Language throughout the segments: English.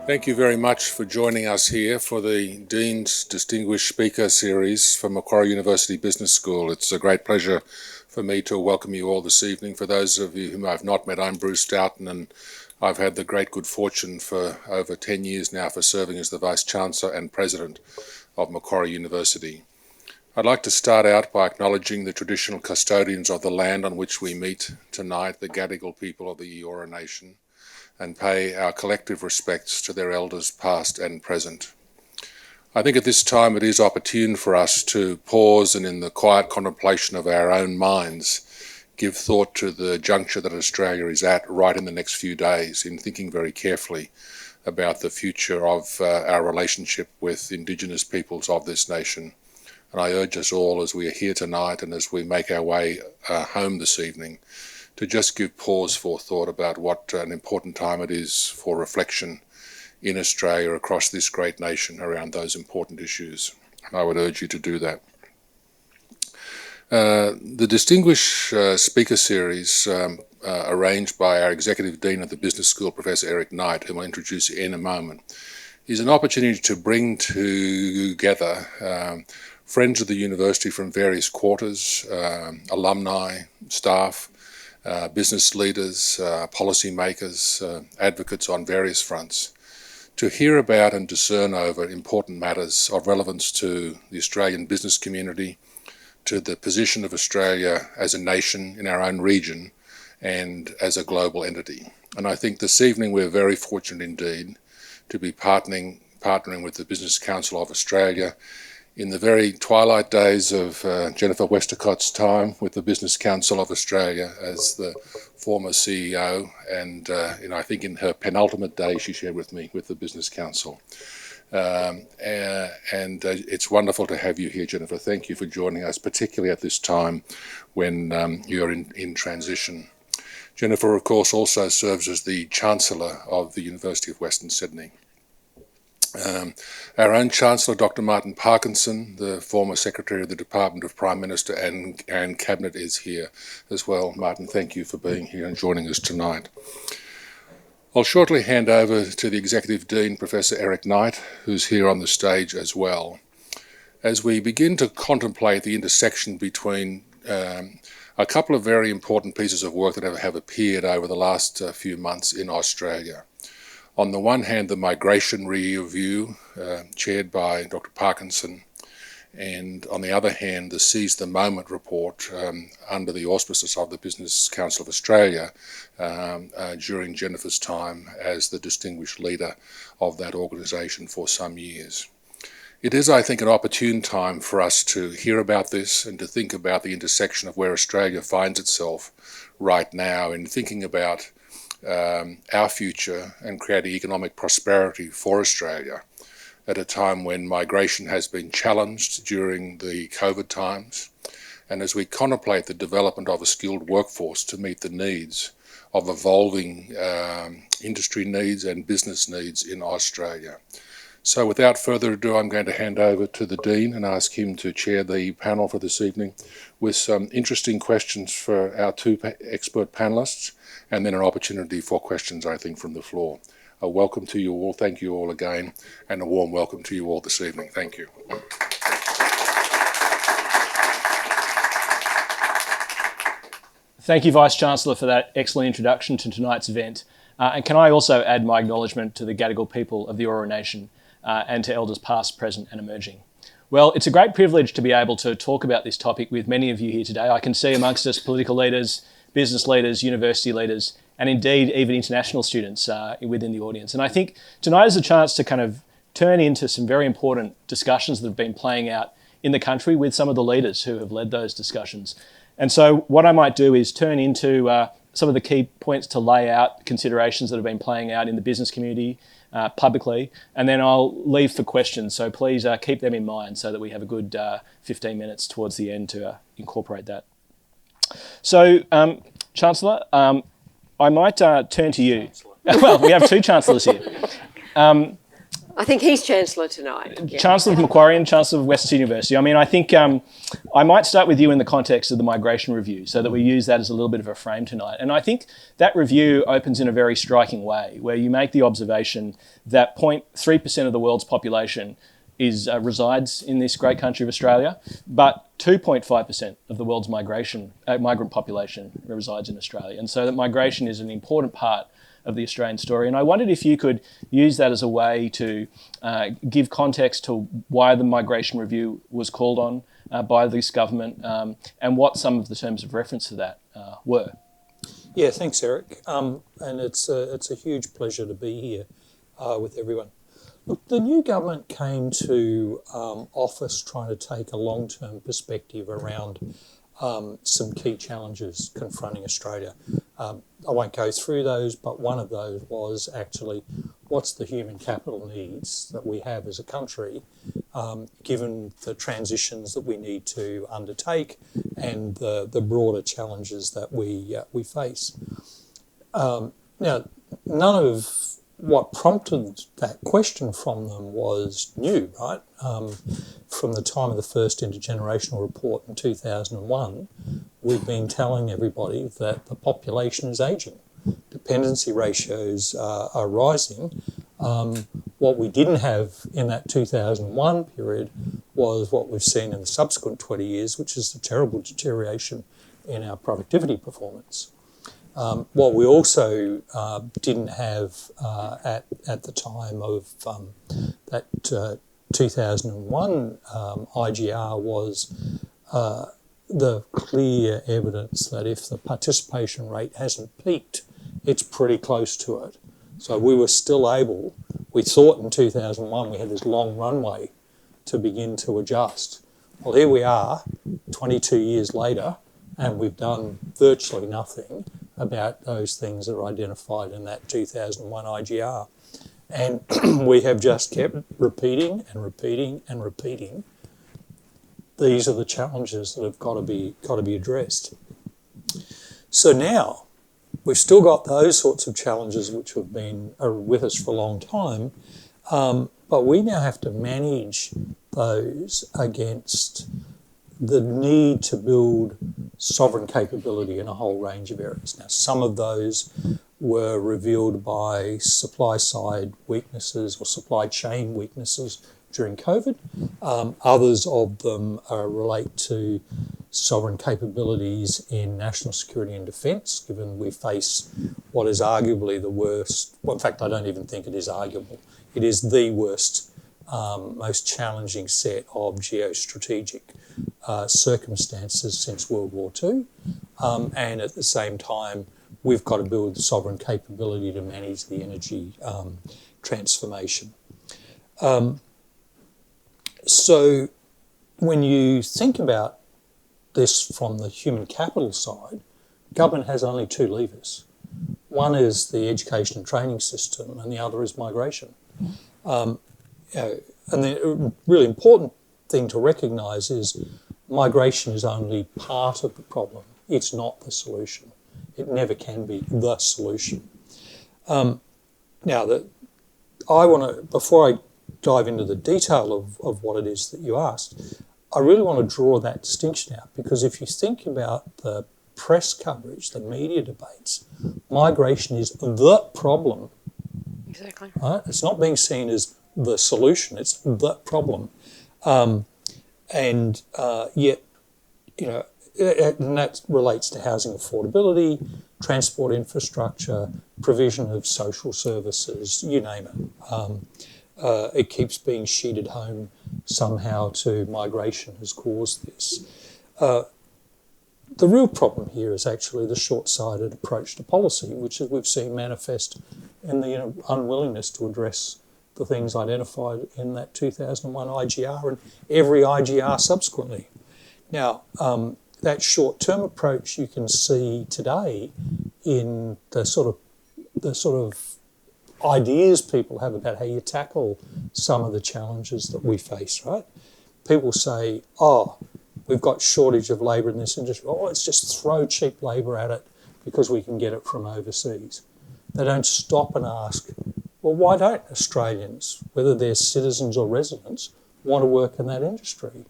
Thank you very much for joining us here for the Dean's Distinguished Speaker Series from Macquarie University Business School. It's a great pleasure for me to welcome you all this evening. For those of you whom I've not met, I'm Bruce Stoughton, and I've had the great good fortune for over 10 years now for serving as the Vice Chancellor and President of Macquarie University. I'd like to start out by acknowledging the traditional custodians of the land on which we meet tonight, the Gadigal people of the Eora Nation, and pay our collective respects to their elders past and present. I think at this time it is opportune for us to pause and in the quiet contemplation of our own minds give thought to the juncture that Australia is at right in the next few days in thinking very carefully about the future of our relationship with Indigenous peoples of this nation. And I urge us all as we are here tonight and as we make our way home this evening to just give pause for thought about what an important time it is for reflection in Australia across this great nation around those important issues. And I would urge you to do that. The Distinguished Speaker Series arranged by our Executive Dean of the Business School, Professor Eric Knight, whom I'll introduce in a moment, is an opportunity to bring together friends of the university from various quarters, alumni, staff, business leaders, policymakers, advocates on various fronts, to hear about and discern over important matters of relevance to the Australian business community, to the position of Australia as a nation in our own region and as a global entity. And I think this evening we're very fortunate indeed to be partnering with the Business Council of Australia in the very twilight days of Jennifer Westacott's time with the Business Council of Australia as the former CEO, and I think in her penultimate day she shared with me with the Business Council. It's wonderful to have you here, Jennifer. Thank you for joining us, particularly at this time when you're in transition. Jennifer, of course, also serves as the Chancellor of the University of Western Sydney. Our own Chancellor, Dr. Martin Parkinson, the former Secretary of the Department of Prime Minister and Cabinet, is here as well. Martin, thank you for being here and joining us tonight. I'll shortly hand over to the Executive Dean, Professor Eric Knight, who's here on the stage as well, as we begin to contemplate the intersection between a couple of very important pieces of work that have appeared over the last few months in Australia. On the one hand, the Migration Review, chaired by Dr. Parkinson, and on the other hand, the Seize the Moment report under the auspices of the Business Council of Australia during Jennifer's time as the distinguished leader of that organisation for some years. It is, I think, an opportune time for us to hear about this and to think about the intersection of where Australia finds itself right now in thinking about our future and creating economic prosperity for Australia at a time when migration has been challenged during the COVID times, and as we contemplate the development of a skilled workforce to meet the needs of evolving industry needs and business needs in Australia. So without further ado, I'm going to hand over to the Dean and ask him to chair the panel for this evening with some interesting questions for our two expert panellists, and then an opportunity for questions, I think, from the floor. A welcome to you all. Thank you all again, and a warm welcome to you all this evening. Thank you. Thank you, Vice-Chancellor, for that excellent introduction to tonight's event. And can I also add my acknowledgement to the Gadigal people of the Eora Nation and to elders past, present and emerging. Well, it's a great privilege to be able to talk about this topic with many of you here today. I can see amongst us political leaders, business leaders, university leaders, and indeed even international students within the audience. And I think tonight is a chance to kind of turn into some very important discussions that have been playing out in the country with some of the leaders who have led those discussions. And so what I might do is turn into some of the key points to lay out considerations that have been playing out in the business community publicly, and then I'll leave for questions. So please keep them in mind so that we have a good 15 minutes towards the end to incorporate that. So, Chancellor, I might turn to you. Well, we have two Chancellors here. I think he's Chancellor tonight. Yeah. Chancellor of Macquarie and Chancellor of Western Sydney University. I mean, I think I might start with you in the context of the migration review so that we use that as a little bit of a frame tonight. And I think that review opens in a very striking way, where you make the observation that 0.3% of the world's population resides in this great country of Australia, but 2.5% of the world's migrant population resides in Australia. And so that migration is an important part of the Australian story. And I wondered if you could use that as a way to give context to why the migration review was called on by this government and what some of the terms of reference to that were. Yeah, thanks, Eric. And it's a huge pleasure to be here with everyone. Look, the new government came to office trying to take a long-term perspective around some key challenges confronting Australia. I won't go through those, but one of those was actually what's the human capital needs that we have as a country, given the transitions that we need to undertake and the broader challenges that we face. Now, none of what prompted that question from them was new, right? From the time of the first intergenerational report in 2001, we've been telling everybody that the population is ageing. Dependency ratios are rising. What we didn't have in that 2001 period was what we've seen in the subsequent 20 years, which is the terrible deterioration in our productivity performance. What we also didn't have at the time of that 2001 IGR was the clear evidence that if the participation rate hasn't peaked, it's pretty close to it. So we were still able, we thought in 2001 we had this long runway to begin to adjust. Well, here we are, 22 years later, and we've done virtually nothing about those things that are identified in that 2001 IGR. And we have just kept repeating and repeating and repeating. These are the challenges that have got to be addressed. So now, we've still got those sorts of challenges which have been with us for a long time, but we now have to manage those against the need to build sovereign capability in a whole range of areas. Now, some of those were revealed by supply side weaknesses or supply chain weaknesses during COVID. Others of them relate to sovereign capabilities in national security and defence, given we face what is arguably the worst, well, in fact, I don't even think it is arguable. It is the worst, most challenging set of geostrategic circumstances since World War II. And at the same time, we've got to build the sovereign capability to manage the energy transformation. So when you think about this from the human capital side, government has only two levers. One is the education and training system, and the other is migration. And the really important thing to recognise is migration is only part of the problem. It's not the solution. It never can be the solution. Now, before I dive into the detail of what it is that you asked, I really want to draw that distinction out, because if you think about the press coverage, the media debates, migration is the problem. Exactly. Right? It's not being seen as the solution, it's the problem. Yet, and that relates to housing affordability, transport infrastructure, provision of social services, you name it. It keeps being sheeted home somehow to migration has caused this. The real problem here is actually the short-sighted approach to policy, which we've seen manifest in the unwillingness to address the things identified in that 2001 IGR and every IGR subsequently. Now, that short-term approach you can see today in the sort of ideas people have about how you tackle some of the challenges that we face, right? People say, we've got shortage of labour in this industry. Let's just throw cheap labour at it because we can get it from overseas. They don't stop and ask, well, why don't Australians, whether they're citizens or residents, want to work in that industry?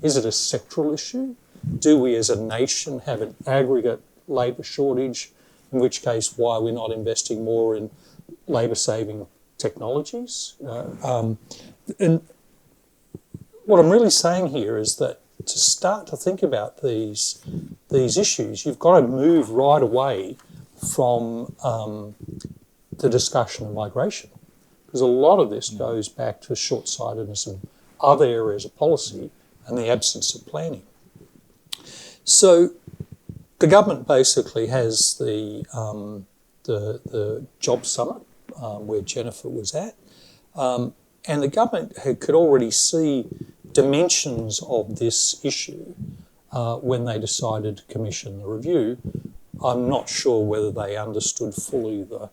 Is it a sectoral issue? Do we as a nation have an aggregate labour shortage, in which case why we're not investing more in labour-saving technologies? And what I'm really saying here is that to start to think about these issues, you've got to move right away from the discussion of migration, because a lot of this goes back to short-sightedness in other areas of policy and the absence of planning. So the government basically has the job summit where Jennifer was at, and the government could already see dimensions of this issue when they decided to commission the review. I'm not sure whether they understood fully the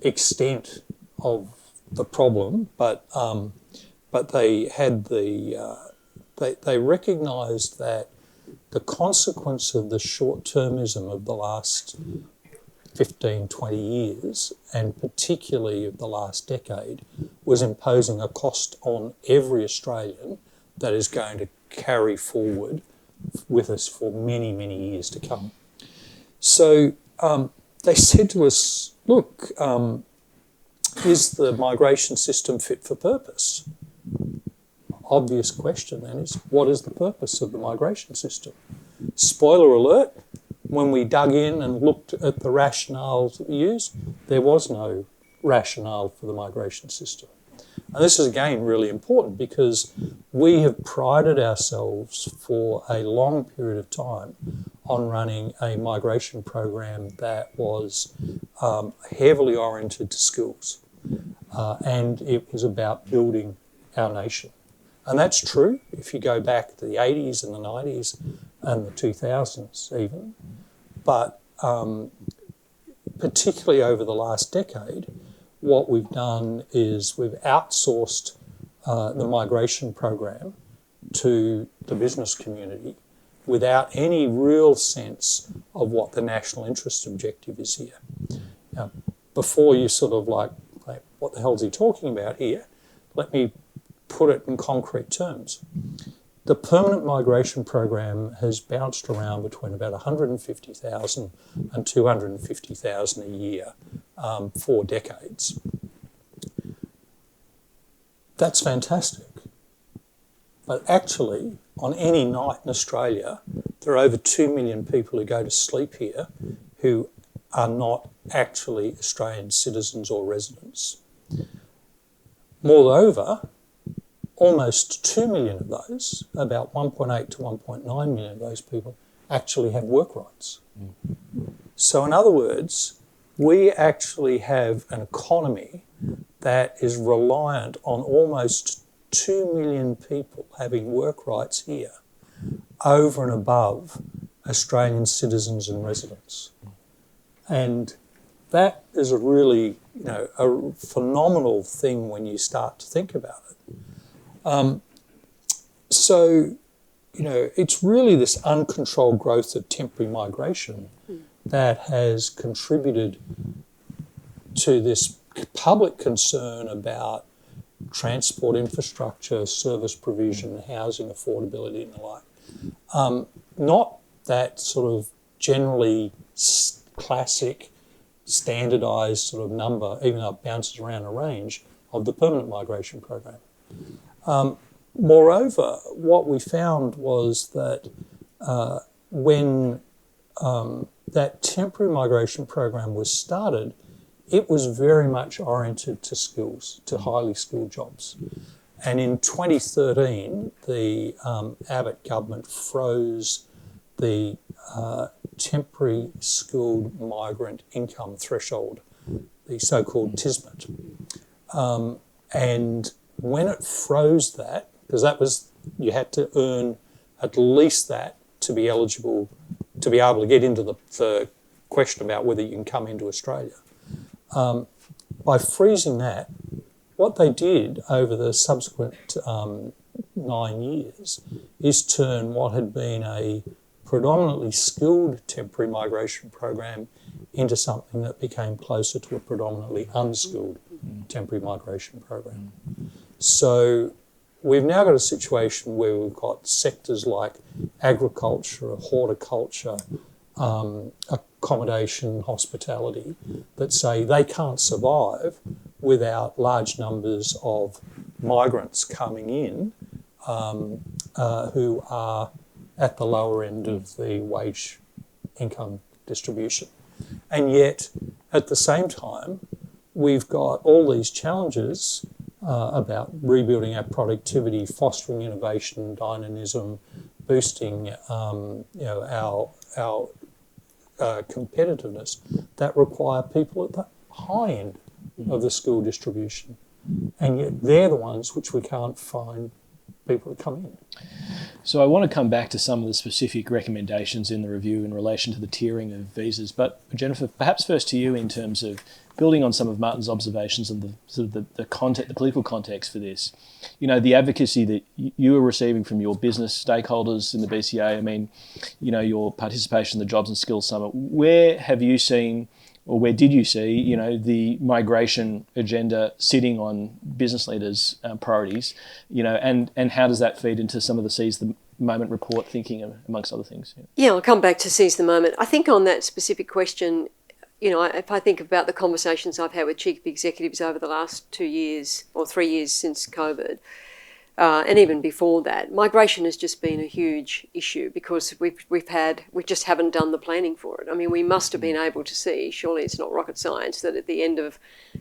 extent of the problem, but they had they recognised that the consequence of the short-termism of the last 15, 20 years, and particularly of the last decade, was imposing a cost on every Australian that is going to carry forward with us for many, many years to come. So they said to us, look, is the migration system fit for purpose? Obvious question then is, what is the purpose of the migration system? Spoiler alert, when we dug in and looked at the rationales that we used, there was no rationale for the migration system. And this is again really important because we have prided ourselves for a long period of time on running a migration program that was heavily oriented to skills, and it was about building our nation. And that's true if you go back to the 80s and the 90s and the 2000s even. But particularly over the last decade, what we've done is we've outsourced the migration program to the business community without any real sense of what the national interest objective is here. Now, before you sort of like, what the hell is he talking about here? Let me put it in concrete terms. The permanent migration program has bounced around between about 150,000 and 250,000 a year for decades. That's fantastic. But actually, on any night in Australia, there are over 2 million people who go to sleep here who are not actually Australian citizens or residents. Moreover, almost 2 million of those, about 1.8 to 1.9 million of those people, actually have work rights. So in other words, we actually have an economy that is reliant on almost 2 million people having work rights here over and above Australian citizens and residents. And that is a really, a phenomenal thing when you start to think about it. So, it's really this uncontrolled growth of temporary migration that has contributed to this public concern about transport infrastructure, service provision, housing affordability and the like. Not that sort of generally classic, standardised sort of number, even though it bounces around a range, of the permanent migration program. Moreover, what we found was that when that temporary migration program was started, it was very much oriented to skills, to highly skilled jobs. And in 2013, the Abbott government froze the temporary skilled migrant income threshold, the so-called TISMIT. And when it froze that, because that was, you had to earn at least that to be eligible, to be able to get into the question about whether you can come into Australia. By freezing that, what they did over the subsequent 9 years is turn what had been a predominantly skilled temporary migration program into something that became closer to a predominantly unskilled temporary migration program. So we've now got a situation where we've got sectors like agriculture, horticulture, accommodation, hospitality, that say they can't survive without large numbers of migrants coming in who are at the lower end of the wage income distribution. And yet, at the same time, we've got all these challenges about rebuilding our productivity, fostering innovation, dynamism, boosting our competitiveness that require people at the high end of the skill distribution. And yet they're the ones which we can't find people to come in. So I want to come back to some of the specific recommendations in the review in relation to the tiering of visas. But Jennifer, perhaps first to you in terms of building on some of Martin's observations and the sort of the political context for this. You know, the advocacy that you are receiving from your business stakeholders in the BCA. I mean, you know, your participation in the Jobs and Skills Summit. Where have you seen, or where did you see, you know, the migration agenda sitting on business leaders' priorities, you know, and how does that feed into some of the Seize the Moment report thinking, amongst other things? Yeah, I'll come back to Seize the Moment. I think on that specific question, you know, if I think about the conversations I've had with chief executives over the last 2 years or 3 years since COVID, and even before that, migration has just been a huge issue because we just haven't done the planning for it. I mean, we must have been able to see, surely it's not rocket science, that at the end of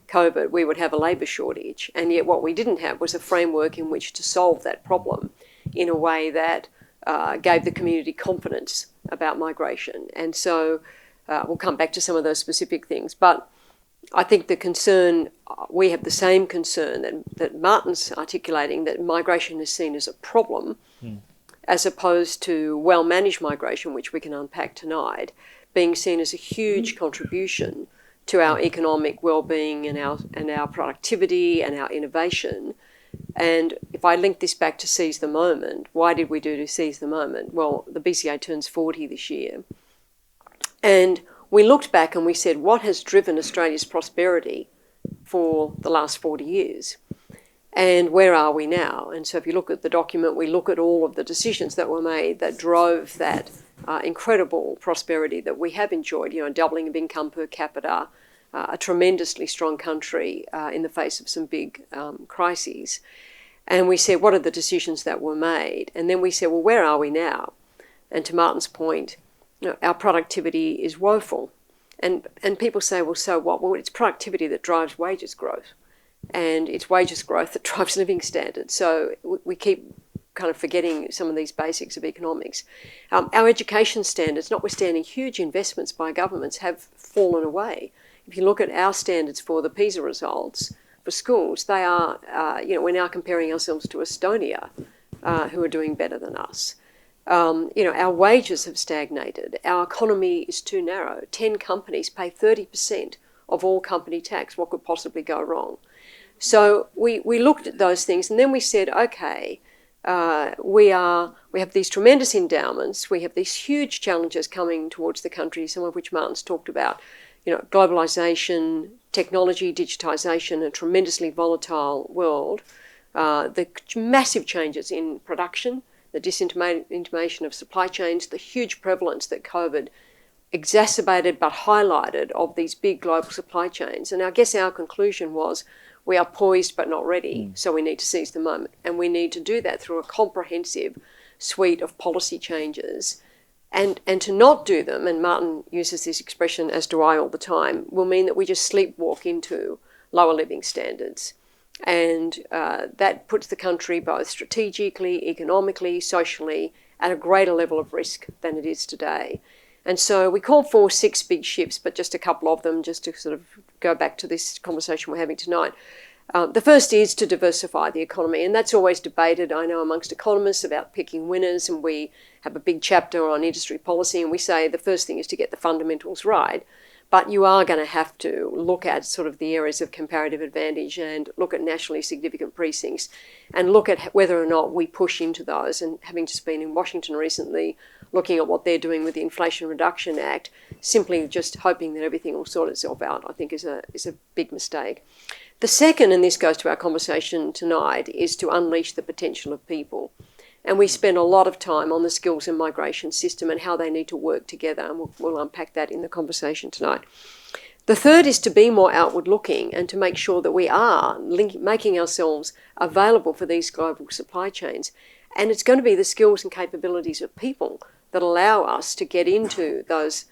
COVID we would have a labour shortage, and yet what we didn't have was a framework in which to solve that problem in a way that gave the community confidence about migration. And so we'll come back to some of those specific things, but I think the concern, we have the same concern that Martin's articulating, that migration is seen as a problem as opposed to well-managed migration, which we can unpack tonight, being seen as a huge contribution to our economic well-being and our productivity and our innovation. And if I link this back to Seize the Moment, why did we do to Seize the Moment? Well, the BCA turns 40 this year. And we looked back and we said, what has driven Australia's prosperity for the last 40 years? And where are we now? And so if you look at the document, we look at all of the decisions that were made that drove that incredible prosperity that we have enjoyed, you know, doubling of income per capita, a tremendously strong country in the face of some big crises. And we said, what are the decisions that were made? And then we said, well, where are we now? And to Martin's point, you know, our productivity is woeful. And people say, well, so what? Well, it's productivity that drives wages growth. And it's wages growth that drives living standards. So we keep kind of forgetting some of these basics of economics. Our education standards, notwithstanding huge investments by governments, have fallen away. If you look at our standards for the PISA results for schools, they are, you know, we're now comparing ourselves to Estonia, who are doing better than us. You know, our wages have stagnated. Our economy is too narrow. 10 companies pay 30% of all company tax. What could possibly go wrong? So we looked at those things, and then we said, okay, we have these tremendous endowments. We have these huge challenges coming towards the country, some of which Martin's talked about. You know, globalisation, technology, digitisation, a tremendously volatile world, the massive changes in production, the disintermediation of supply chains, the huge prevalence that COVID exacerbated but highlighted of these big global supply chains. And I guess our conclusion was we are poised but not ready, so we need to seize the moment. And we need to do that through a comprehensive suite of policy changes. And to not do them, and Martin uses this expression, as do I all the time, will mean that we just sleepwalk into lower living standards. And that puts the country both strategically, economically, socially at a greater level of risk than it is today. And so we called for 6 big shifts, but just a couple of them, just to sort of go back to this conversation we're having tonight. The first is to diversify the economy, and that's always debated, I know, amongst economists about picking winners, and we have a big chapter on industry policy, and we say the first thing is to get the fundamentals right. But you are going to have to look at sort of the areas of comparative advantage and look at nationally significant precincts and look at whether or not we push into those. And having just been in Washington recently, looking at what they're doing with the Inflation Reduction Act, simply just hoping that everything will sort itself out, I think is a big mistake. The second, and this goes to our conversation tonight, is to unleash the potential of people. And we spend a lot of time on the skills and migration system and how they need to work together, and we'll unpack that in the conversation tonight. The third is to be more outward looking and to make sure that we are making ourselves available for these global supply chains. And it's going to be the skills and capabilities of people that allow us to get into those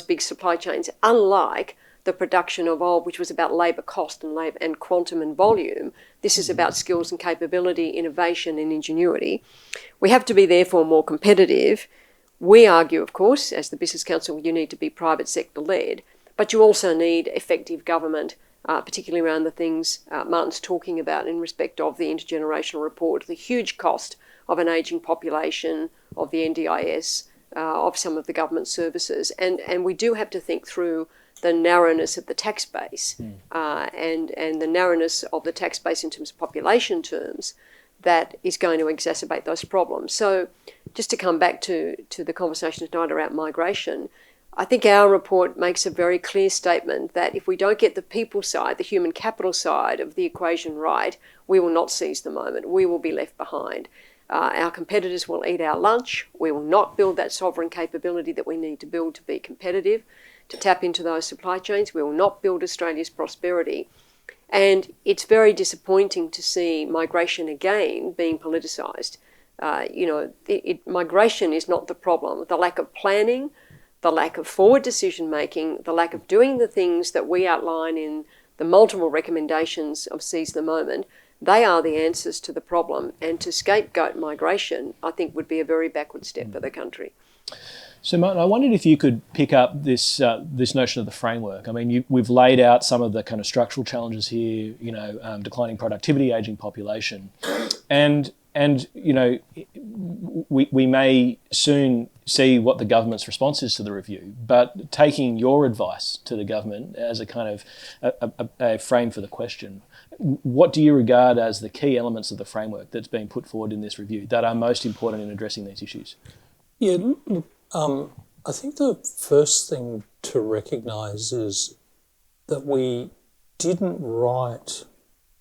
big supply chains, unlike the production of old, which was about labour cost and quantum and volume. This is about skills and capability, innovation and ingenuity. We have to be therefore more competitive. We argue, of course, as the Business Council, you need to be private sector led, but you also need effective government, particularly around the things Martin's talking about in respect of the intergenerational report, the huge cost of an ageing population, of the NDIS, of some of the government services. And we do have to think through the narrowness of the tax base and the narrowness of the tax base in terms of population terms that is going to exacerbate those problems. So just to come back to the conversation tonight around migration, I think our report makes a very clear statement that if we don't get the people side, the human capital side of the equation right, we will not seize the moment. We will be left behind. Our competitors will eat our lunch. We will not build that sovereign capability that we need to build to be competitive, to tap into those supply chains. We will not build Australia's prosperity. And it's very disappointing to see migration again being politicised. Migration is not the problem. The lack of planning, the lack of forward decision making, the lack of doing the things that we outline in the multiple recommendations of Seize the Moment, they are the answers to the problem. And to scapegoat migration, I think, would be a very backward step for the country. So, Martin, I wondered if you could pick up this notion of the framework. I mean, we've laid out some of the kind of structural challenges here, declining productivity, ageing population, and we may soon see what the government's response is to the review. But taking your advice to the government as a kind of a frame for the question, what do you regard as the key elements of the framework that's being put forward in this review that are most important in addressing these issues? Yeah, look, I think the first thing to recognise is that we didn't write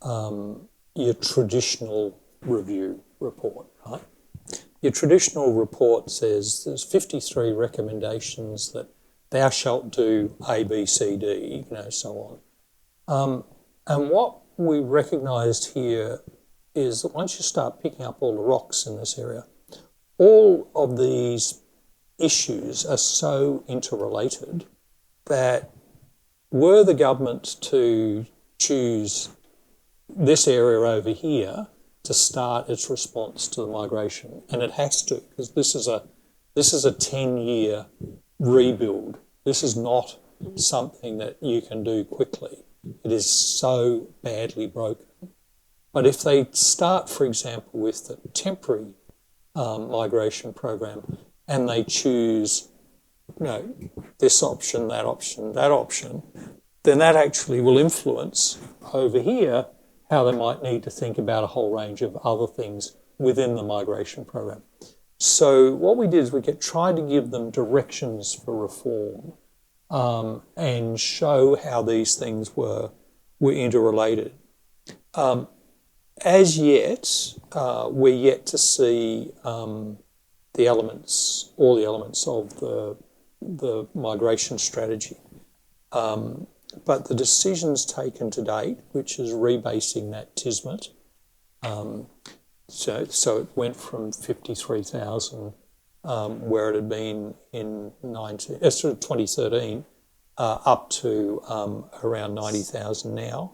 your traditional review report, right? Your traditional report says there's 53 recommendations that thou shalt do A, B, C, D, so on. And what we recognised here is that once you start picking up all the rocks in this area, all of these issues are so interrelated that were the government to choose this area over here to start its response to the migration, and it has to, because this is a 10-year rebuild. This is not something that you can do quickly. It is so badly broken. But if they start, for example, with the temporary migration program, and they choose, this option, that option, that option, then that actually will influence over here how they might need to think about a whole range of other things within the migration program. So what we did is we tried to give them directions for reform and show how these things were interrelated. As yet, we're yet to see all the elements of the migration strategy. But the decisions taken to date, which is rebasing that TISMIT, so it went from 53,000 where it had been in 2013 up to around 90,000 now.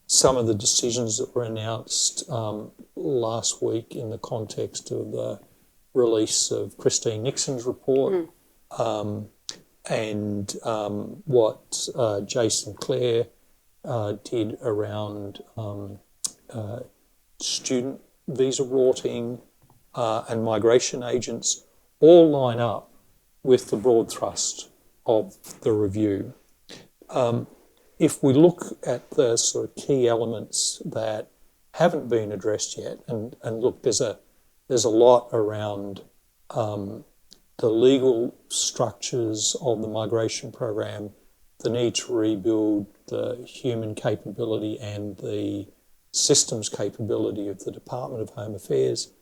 Some of the decisions that were announced last week in the context of the release of Christine Nixon's report and what Jason Clare did around student visa rorting and migration agents all line up with the broad thrust of the review. If we look at the sort of key elements that haven't been addressed yet, and look, there's a lot around the legal structures of the migration program, the need to rebuild the human capability and the systems capability of the Department of Home Affairs,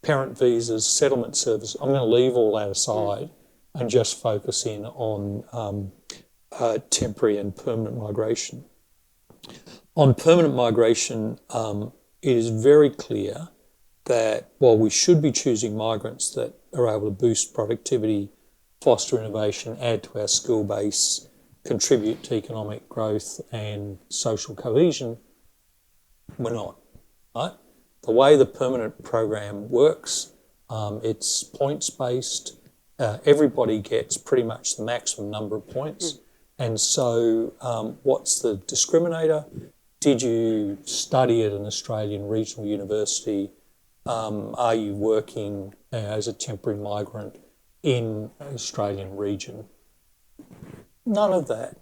parent visas, settlement service. I'm going to leave all that aside and just focus in on temporary and permanent migration. On permanent migration, it is very clear that while we should be choosing migrants that are able to boost productivity, foster innovation, add to our skill base, contribute to economic growth and social cohesion, we're not, right? The way the permanent program works, it's points-based. Everybody gets pretty much the maximum number of points. And so what's the discriminator? Did you study at an Australian regional university? Are you working as a temporary migrant in an Australian region? None of that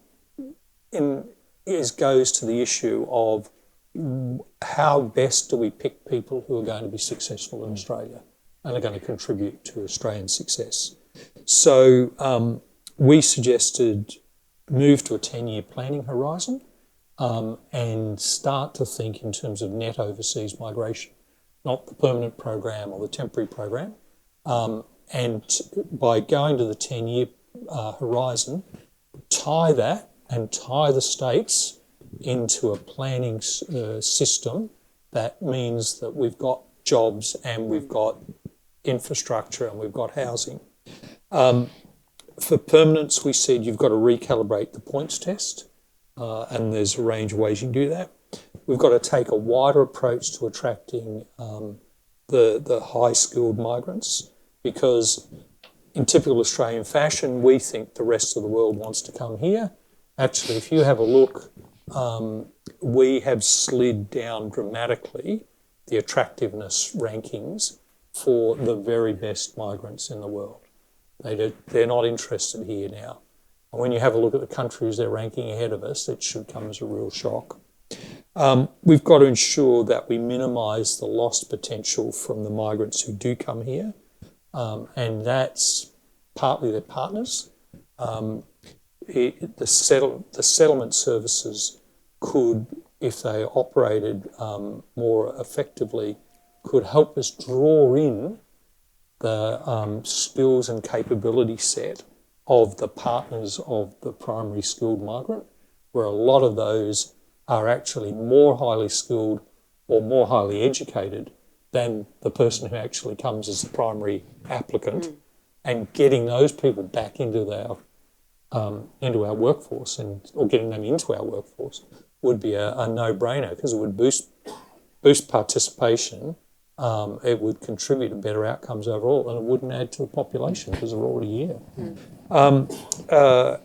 goes to the issue of how best do we pick people who are going to be successful in Australia and are going to contribute to Australian success. So we suggested move to a 10-year planning horizon and start to think in terms of net overseas migration, not the permanent program or the temporary program. And by going to the 10-year horizon, tie that and tie the states into a planning system that means that we've got jobs and we've got infrastructure and we've got housing. For permanence, we said you've got to recalibrate the points test, and there's a range of ways you can do that. We've got to take a wider approach to attracting the high-skilled migrants, because in typical Australian fashion, we think the rest of the world wants to come here. Actually, if you have a look, we have slid down dramatically the attractiveness rankings for the very best migrants in the world. They're not interested here now. And when you have a look at the countries they're ranking ahead of us, it should come as a real shock. We've got to ensure that we minimise the lost potential from the migrants who do come here, and that's partly their partners. The settlement services could, if they operated more effectively, could help us draw in the skills and capability set of the partners of the primary skilled migrant, where a lot of those are actually more highly skilled or more highly educated than the person who actually comes as the primary applicant, and getting those people back into our workforce or getting them into our workforce would be a no-brainer, because it would boost participation. It would contribute to better outcomes overall, and it wouldn't add to the population because they're already here. The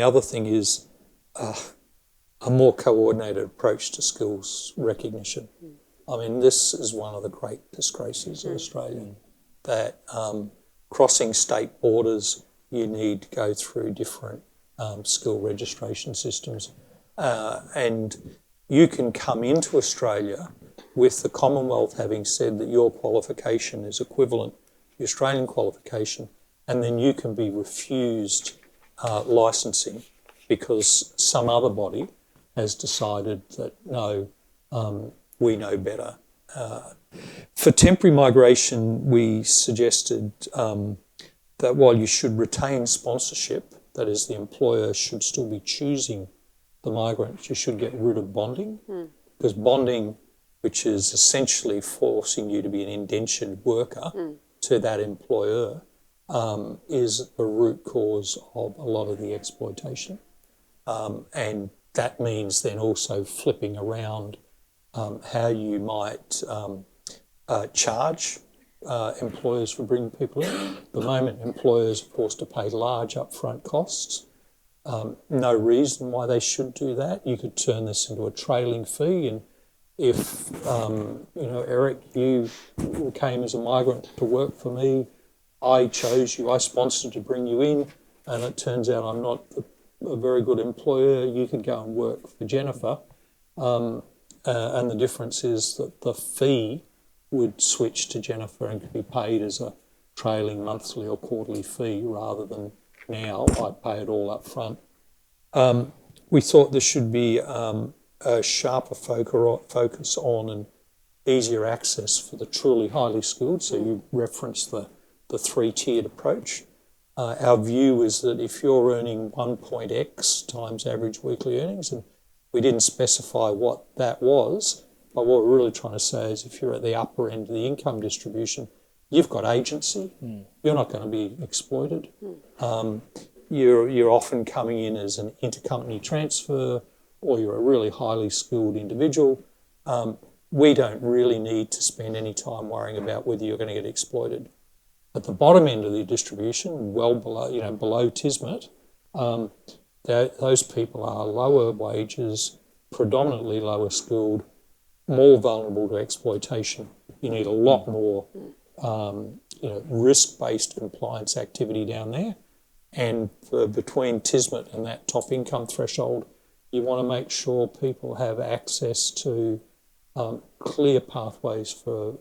other thing is a more coordinated approach to skills recognition. This is one of the great disgraces of Australia, that crossing state borders, you need to go through different skill registration systems. And you can come into Australia with the Commonwealth having said that your qualification is equivalent to the Australian qualification, and then you can be refused licensing because some other body has decided that, no, we know better. For temporary migration, we suggested that while you should retain sponsorship, that is, the employer should still be choosing the migrant, you should get rid of bonding, because bonding, which is essentially forcing you to be an indentured worker to that employer, is the root cause of a lot of the exploitation. And that means then also flipping around how you might charge employers for bringing people in. At the moment, employers are forced to pay large upfront costs. No reason why they should do that. You could turn this into a trailing fee, and if Eric, you came as a migrant to work for me, I chose you, I sponsored to bring you in, and it turns out I'm not a very good employer. You could go and work for Jennifer. And the difference is that the fee would switch to Jennifer and could be paid as a trailing monthly or quarterly fee rather than now I pay it all up front. We thought there should be a sharper focus on and easier access for the truly highly skilled. So you referenced the three-tiered approach. Our view is that if you're earning 1.x times average weekly earnings, and we didn't specify what that was, but what we're really trying to say is if you're at the upper end of the income distribution, you've got agency. You're not going to be exploited. You're often coming in as an intercompany transfer, or you're a really highly skilled individual. We don't really need to spend any time worrying about whether you're going to get exploited. At the bottom end of the distribution, well below, below Tismet, those people are lower wages, predominantly lower skilled, more vulnerable to exploitation. You need a lot more, risk-based compliance activity down there. And between Tismet and that top income threshold, you want to make sure people have access to clear pathways for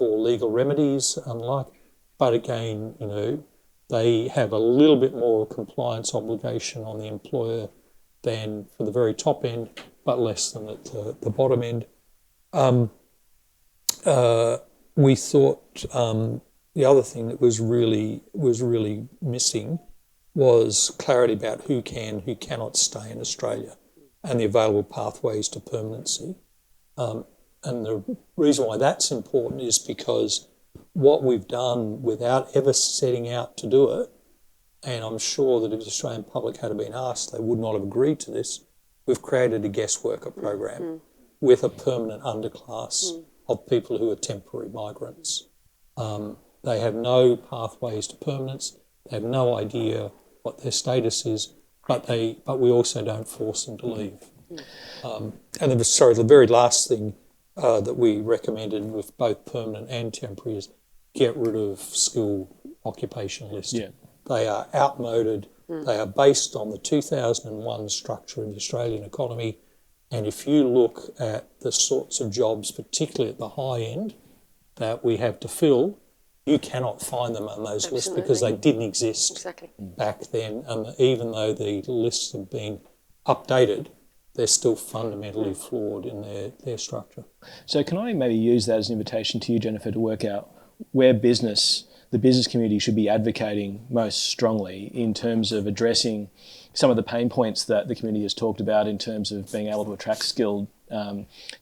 legal remedies and like. But again, they have a little bit more compliance obligation on the employer than for the very top end, but less than at the bottom end. We thought the other thing that was really missing was clarity about who can, who cannot stay in Australia and the available pathways to permanency. And the reason why that's important is because what we've done without ever setting out to do it, and I'm sure that if the Australian public had been asked, they would not have agreed to this, we've created a guest worker program with a permanent underclass of people who are temporary migrants. They have no pathways to permanence. They have no idea what their status is, but we also don't force them to leave. And the very last thing that we recommended with both permanent and temporary is get rid of skill occupation list. Yeah. They are outmoded. They are based on the 2001 structure of the Australian economy. And if you look at the sorts of jobs, particularly at the high end, that we have to fill, you cannot find them on those lists because they didn't exist back then. And even though the lists have been updated, they're still fundamentally flawed in their structure. So can I maybe use that as an invitation to you, Jennifer, to work out where the business community should be advocating most strongly in terms of addressing some of the pain points that the community has talked about in terms of being able to attract skilled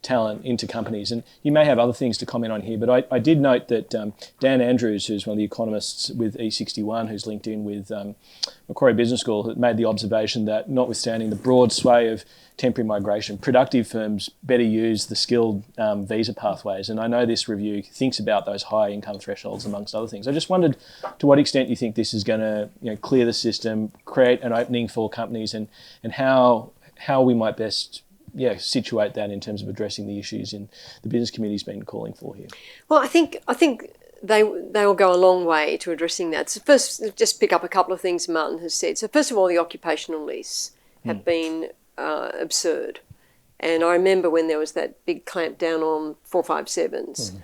talent into companies. And you may have other things to comment on here, but I did note that Dan Andrews, who's one of the economists with E61, who's linked in with Macquarie Business School, had made the observation that notwithstanding the broad sway of temporary migration, productive firms better use the skilled visa pathways. And I know this review thinks about those high income thresholds amongst other things. I just wondered to what extent you think this is going to clear the system, create an opening for companies, and how we might best situate that in terms of addressing the issues in the business community's been calling for here. Well, I think they will go a long way to addressing that. So first, just pick up a couple of things Martin has said. So first of all, the occupational lists have been absurd. And I remember when there was that big clampdown on 457s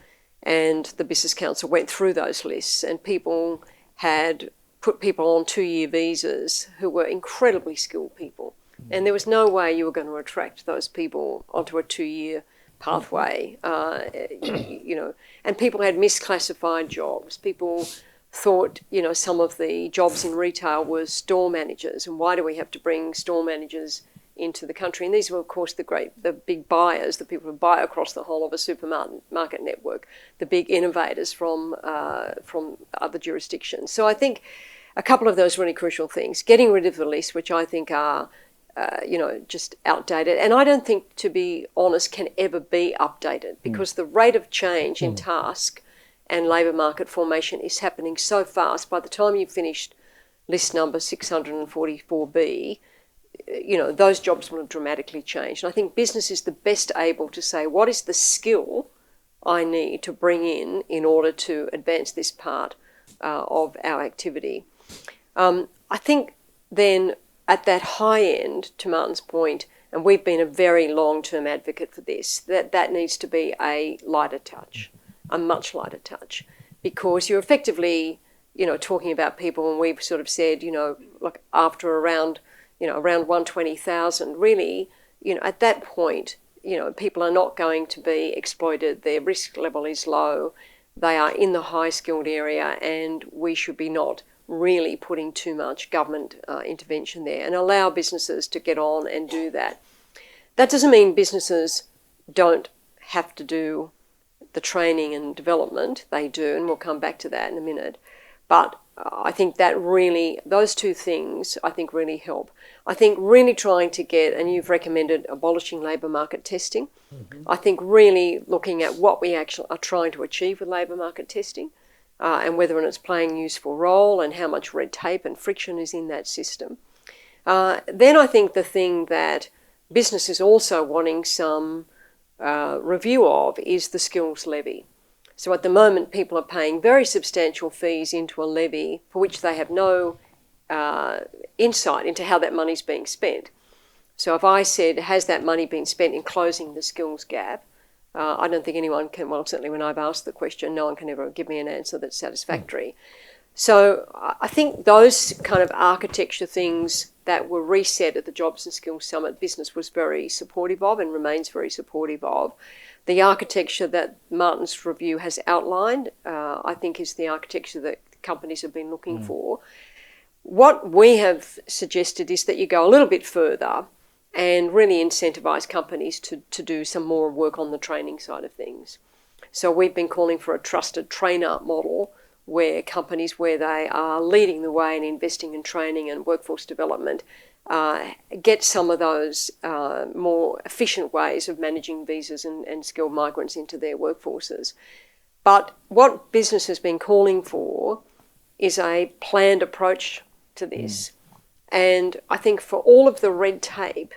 and the Business Council went through those lists and people had put people on 2-year visas who were incredibly skilled people. And there was no way you were going to attract those people onto a 2-year pathway, and people had misclassified jobs. People thought, some of the jobs in retail were store managers, and why do we have to bring store managers into the country? And these were, of course, the big buyers, the people who buy across the whole of a supermarket network, the big innovators from other jurisdictions. So I think a couple of those really crucial things, getting rid of the list, which I think are just outdated. And I don't think, to be honest, can ever be updated because the rate of change in task and labour market formation is happening so fast. By the time you've finished list number 644B, those jobs will have dramatically changed. And I think business is the best able to say, what is the skill I need to bring in order to advance this part of our activity. I think then at that high end, to Martin's point, and we've been a very long-term advocate for this, that needs to be a lighter touch, a much lighter touch, because you're effectively, talking about people, and we've sort of said, like after around 120,000, really, at that point, people are not going to be exploited. Their risk level is low. They are in the high-skilled area, and we should be not really putting too much government intervention there, and allow businesses to get on and do that. That doesn't mean businesses don't have to do the training and development. They do, and we'll come back to that in a minute. But I think that really, those two things, I think really help. I think really trying to get, and you've recommended abolishing labour market testing. I think really looking at what we actually are trying to achieve with labour market testing, and whether it's playing a useful role and how much red tape and friction is in that system. Then I think the thing that business is also wanting some review of is the skills levy. So at the moment, people are paying very substantial fees into a levy for which they have no insight into how that money's being spent. So if I said, has that money been spent in closing the skills gap? I don't think anyone can, well, certainly when I've asked the question, no one can ever give me an answer that's satisfactory. So I think those kind of architecture things that were reset at the Jobs and Skills Summit, business was very supportive of and remains very supportive of. The architecture that Martin's review has outlined, I think, is the architecture that companies have been looking for. What we have suggested is that you go a little bit further and really incentivise companies to do some more work on the training side of things. So we've been calling for a trusted trainer model where companies, where they are leading the way in investing in training and workforce development, get some of those more efficient ways of managing visas and skilled migrants into their workforces. But what business has been calling for is a planned approach to this. And I think for all of the red tape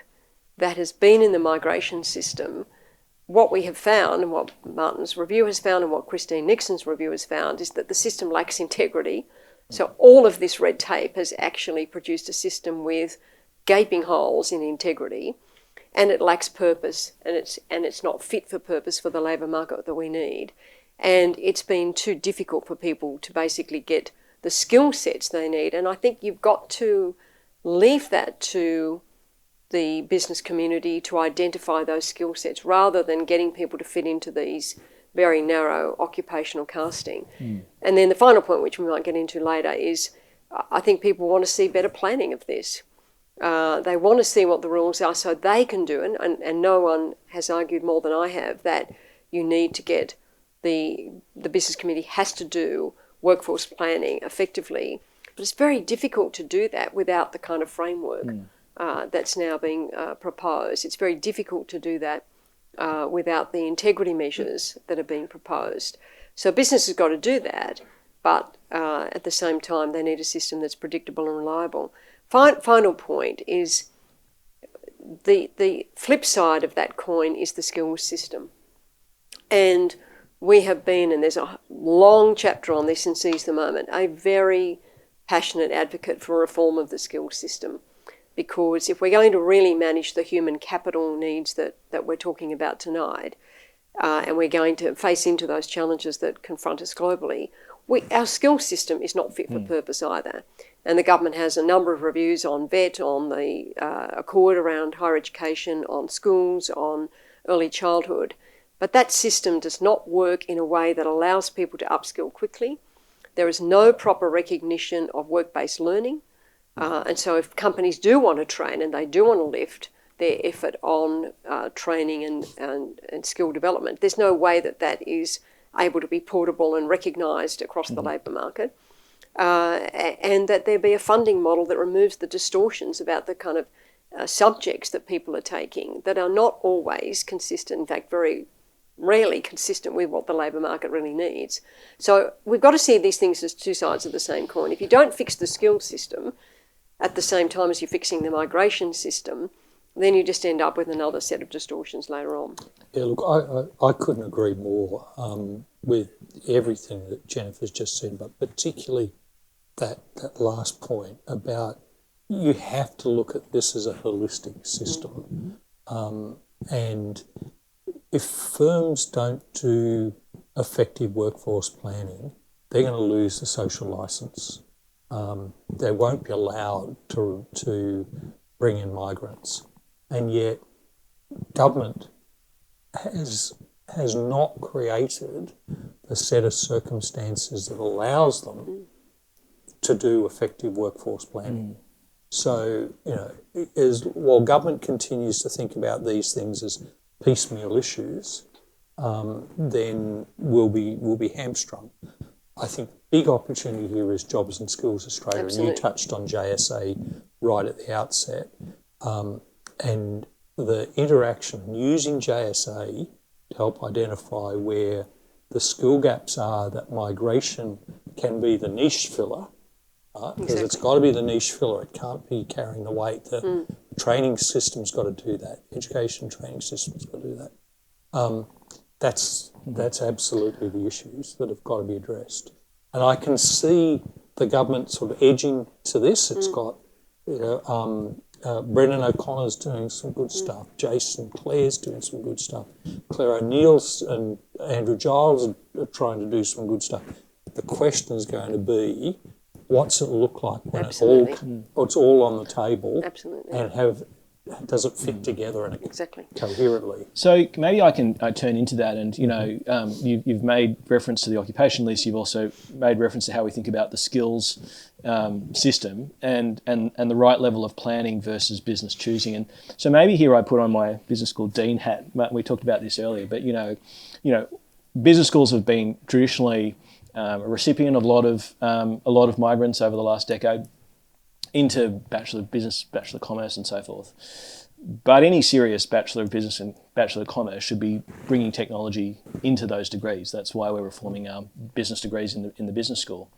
that has been in the migration system, what we have found, and what Martin's review has found, and what Christine Nixon's review has found, is that the system lacks integrity. So all of this red tape has actually produced a system with gaping holes in integrity, and it lacks purpose, and it's not fit for purpose for the labour market that we need. And it's been too difficult for people to basically get the skill sets they need. And I think you've got to leave that to the business community to identify those skill sets rather than getting people to fit into these very narrow occupational casting. And then the final point, which we might get into later, is I think people want to see better planning of this. They want to see what the rules are so they can do it, and no one has argued more than I have that you need to get the business community has to do workforce planning effectively, but it's very difficult to do that without the kind of framework that's now being proposed. It's very difficult to do that without the integrity measures that are being proposed. So business has got to do that, but at the same time they need a system that's predictable and reliable. Final point is the flip side of that coin is the skills system. And we have been, and there's a long chapter on this in Seize the Moment, a very passionate advocate for reform of the skills system. Because if we're going to really manage the human capital needs that we're talking about tonight, and we're going to face into those challenges that confront us globally, our skills system is not fit for purpose either. And the government has a number of reviews on VET, on the Accord around higher education, on schools, on early childhood. But that system does not work in a way that allows people to upskill quickly. There is no proper recognition of work-based learning. And so if companies do want to train and they do want to lift their effort on training and skill development, there's no way that is able to be portable and recognised across the labour market. And that there be a funding model that removes the distortions about the kind of subjects that people are taking that are not always consistent, in fact, very rarely consistent with what the labour market really needs. So we've got to see these things as two sides of the same coin. If you don't fix the skills system at the same time as you're fixing the migration system, then you just end up with another set of distortions later on. Yeah, look, I couldn't agree more with everything that Jennifer's just said, but particularly that last point about you have to look at this as a holistic system. And if firms don't do effective workforce planning, they're going to lose the social licence. They won't be allowed to bring in migrants. And yet government has not created a set of circumstances that allows them to do effective workforce planning. So, while government continues to think about these things as piecemeal issues, then we'll be hamstrung. I think big opportunity here is Jobs and Skills Australia, Absolutely. and you touched on JSA right at the outset, and the interaction using JSA to help identify where the skill gaps are that migration can be the niche filler, because it's got to be the niche filler. It can't be carrying the weight. The training system's got to do that. Education training system's got to do that. That's absolutely the issues that have got to be addressed. And I can see the government sort of edging to this. It's got, Brendan O'Connor's doing some good stuff. Jason Clare's doing some good stuff. Claire O'Neill's and Andrew Giles are trying to do some good stuff. The question is going to be, what's it look like when it's all on the table? Absolutely. And does it fit together and coherently? So maybe I can turn into that, and you've made reference to the occupation list. You've also made reference to how we think about the skills system and the right level of planning versus business choosing. And so maybe here I put on my business school dean hat. We talked about this earlier, but business schools have been traditionally a recipient of a lot of migrants over the last decade into Bachelor of Business, Bachelor of Commerce and so forth. But any serious Bachelor of Business and Bachelor of Commerce should be bringing technology into those degrees. That's why we're reforming our business degrees in the business school.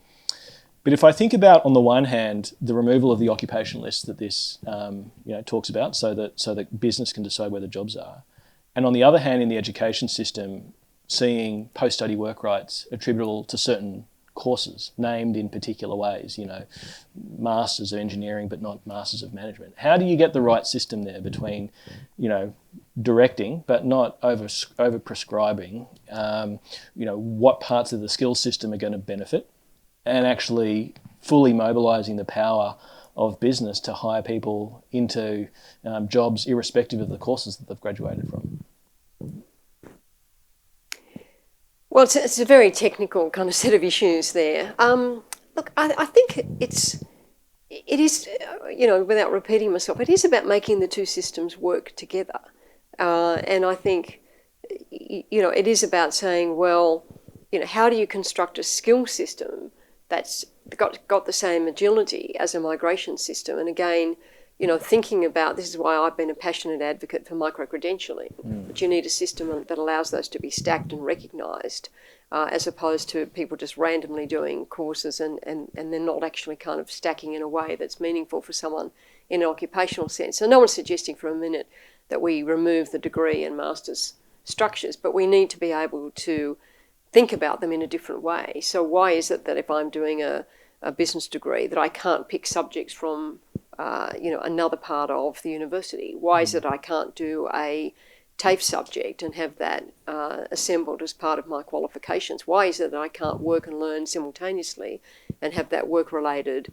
But if I think about, on the one hand, the removal of the occupation list that this talks about, so that business can decide where the jobs are, and on the other hand, in the education system, seeing post-study work rights attributable to certain courses named in particular ways, Masters of Engineering but not Masters of Management. How do you get the right system there between, directing but not over prescribing, what parts of the skills system are going to benefit, and actually fully mobilising the power of business to hire people into jobs irrespective of the courses that they've graduated from? Well, it's a very technical kind of set of issues there. Look, I think it is, without repeating myself, it is about making the two systems work together. And I think, it is about saying, well, how do you construct a skill system that's got the same agility as a migration system? And again, thinking about, this is why I've been a passionate advocate for micro-credentialing, but you need a system that allows those to be stacked and recognised, as opposed to people just randomly doing courses and they're not actually kind of stacking in a way that's meaningful for someone in an occupational sense. So no one's suggesting for a minute that we remove the degree and master's structures, but we need to be able to think about them in a different way. So why is it that if I'm doing a business degree that I can't pick subjects from another part of the university? Why is it I can't do a TAFE subject and have that assembled as part of my qualifications? Why is it that I can't work and learn simultaneously and have that work-related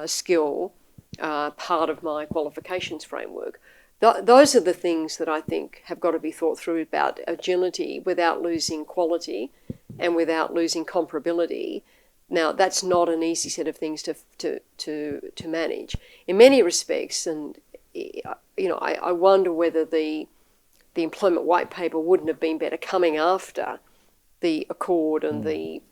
skill part of my qualifications framework? Those are the things that I think have got to be thought through about agility without losing quality and without losing comparability. Now, that's not an easy set of things to manage. In many respects, and I wonder whether the employment white paper wouldn't have been better coming after the Accord and the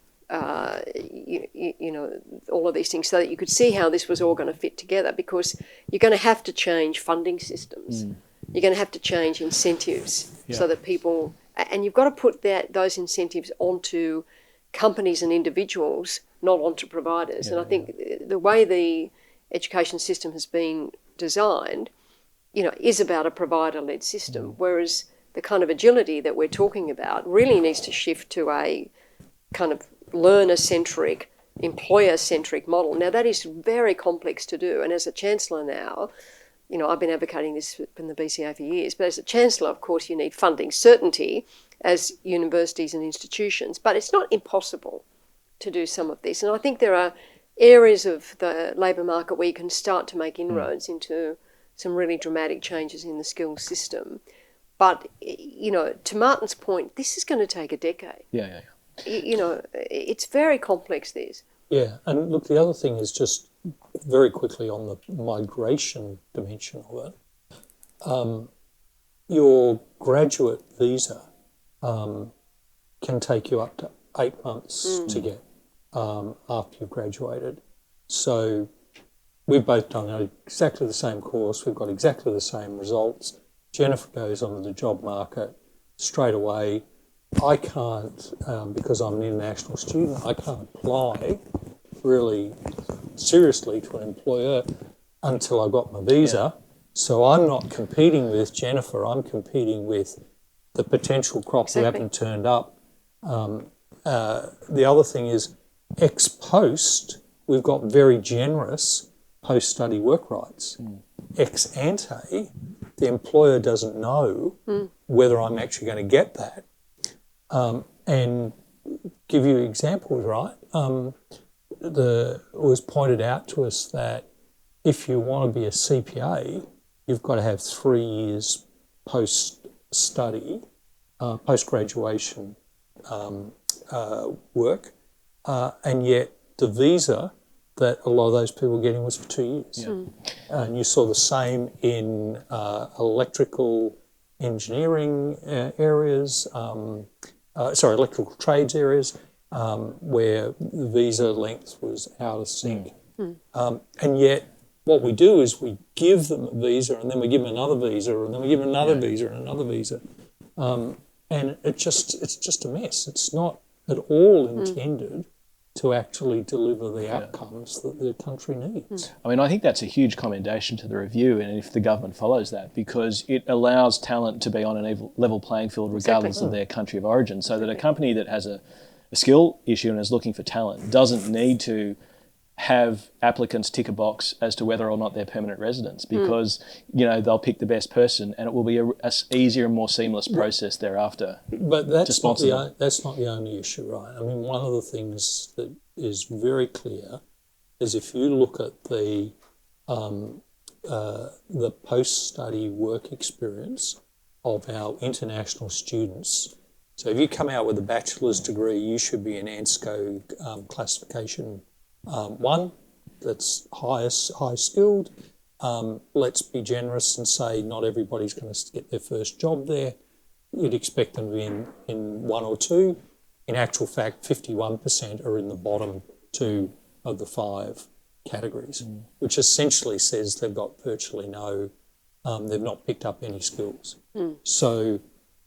all of these things, so that you could see how this was all going to fit together, because you're going to have to change funding systems. You're going to have to change incentives so that people, and you've got to put those incentives onto companies and individuals, not onto providers. And I think the way the education system has been designed, is about a provider-led system, whereas the kind of agility that we're talking about really needs to shift to a kind of learner-centric, employer-centric model. Now, that is very complex to do, and as a Chancellor now, I've been advocating this in the BCA for years, but as a Chancellor, of course, you need funding certainty as universities and institutions, but it's not impossible to do some of this. And I think there are areas of the labour market where you can start to make inroads into some really dramatic changes in the skills system. But, to Martin's point, this is going to take a decade. Yeah. It's very complex, this. Yeah, and look, the other thing is just very quickly on the migration dimension of it. Your graduate visa can take you up to 8 months to get after you've graduated. So we've both done exactly the same course. We've got exactly the same results. Jennifer goes onto the job market straight away. I can't, because I'm an international student, I can't apply really seriously to an employer until I got my visa. Yeah. So I'm not competing with Jennifer, I'm competing with the potential crop who haven't turned up. The other thing is, ex post, we've got very generous post-study work rights. Ex ante, the employer doesn't know whether I'm actually going to get that. And give you examples, right? It was pointed out to us that if you want to be a CPA, you've got to have 3 years post-study, post-graduation work, and yet the visa that a lot of those people were getting was for 2 years. Yeah. And you saw the same in electrical engineering areas, electrical trades areas, where the visa length was out of sync. And yet what we do is we give them a visa, and then we give them another visa, and then we give them another visa and another visa. And it's just a mess. It's not at all intended to actually deliver the outcomes that the country needs. I mean, I think that's a huge commendation to the review, and if the government follows that, because it allows talent to be on a level playing field regardless of their country of origin, so that a company that has a skill issue and is looking for talent doesn't need to have applicants tick a box as to whether or not they're permanent residents, because they'll pick the best person, and it will be a easier and more seamless process thereafter. But that's not the only issue, right? I mean, one of the things that is very clear is if you look at the post-study work experience of our international students. So if you come out with a bachelor's degree, you should be in ANSCO classification 1, that's high skilled. Let's be generous and say not everybody's going to get their first job there. You'd expect them to be in 1 or 2. In actual fact, 51% are in the bottom 2 of the 5 categories, which essentially says they've got virtually no, they've not picked up any skills. So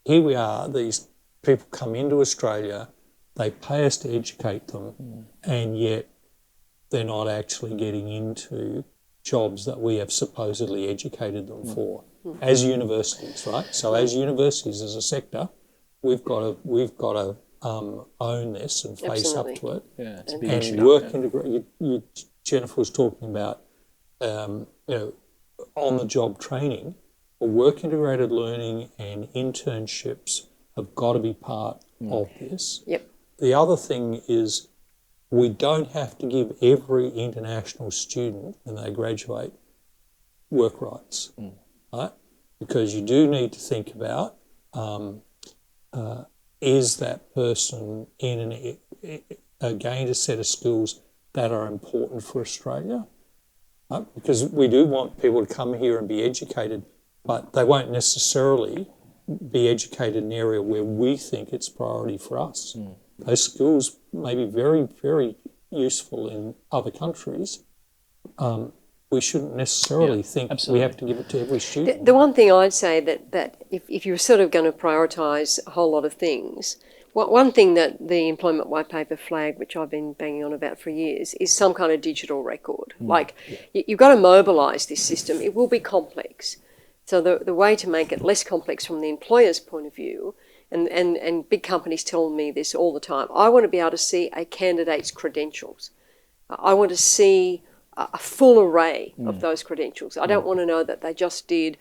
here we are, these people come into Australia, they pay us to educate them, and yet they're not actually getting into jobs that we have supposedly educated them for as universities, right? So as universities, as a sector, we've got to own this and face up to it. Yeah, it's a and big issue. work integrate. Jennifer was talking about on-the-job training. Well, work integrated learning and internships have got to be part of this. Yep. The other thing is, we don't have to give every international student, when they graduate, work rights, right? Because you do need to think about, is that person gained a set of skills that are important for Australia? Right? Because we do want people to come here and be educated, but they won't necessarily be educated in an area where we think it's priority for us. Those skills may be very, very useful in other countries. We shouldn't necessarily think we have to give it to every student. The one thing I'd say that if you're sort of going to prioritise a whole lot of things, one thing that the Employment White Paper flagged, which I've been banging on about for years, is some kind of digital record. You've got to mobilise this system. It will be complex. So the way to make it less complex from the employer's point of view, and big companies tell me this all the time, I want to be able to see a candidate's credentials. I want to see a full array of those credentials. I don't want to know that they just did,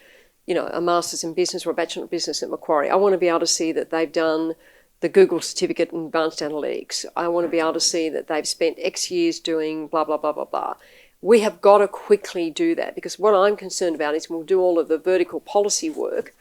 a master's in business or a bachelor of business at Macquarie. I want to be able to see that they've done the Google certificate in advanced analytics. I want to be able to see that they've spent X years doing blah, blah, blah, blah, blah. We have got to quickly do that, because what I'm concerned about is we'll do all of the vertical policy work,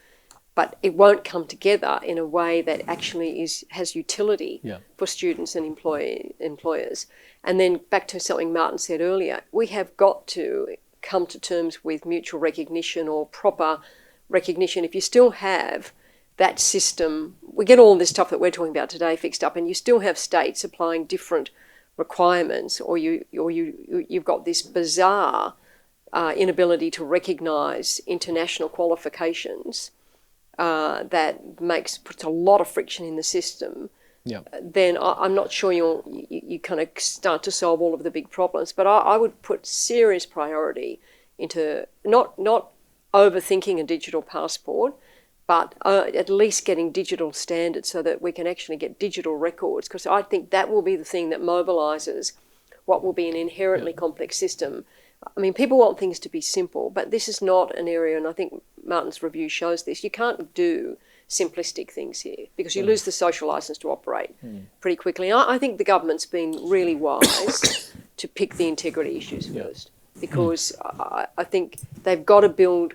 but it won't come together in a way that actually has utility for students and employers. And then back to something Martin said earlier, we have got to come to terms with mutual recognition or proper recognition. If you still have that system, we get all this stuff that we're talking about today fixed up, and you still have states applying different requirements, or you've got this bizarre inability to recognise international qualifications that puts a lot of friction in the system. Then I'm not sure you kind of start to solve all of the big problems. But I would put serious priority into not overthinking a digital passport, but at least getting digital standards so that we can actually get digital records, because I think that will be the thing that mobilises what will be an inherently complex system. I mean, people want things to be simple, but this is not an area, and I think Martin's review shows this, you can't do simplistic things here because you lose the social licence to operate pretty quickly. And I think the government's been really wise to pick the integrity issues first, because I think they've got to build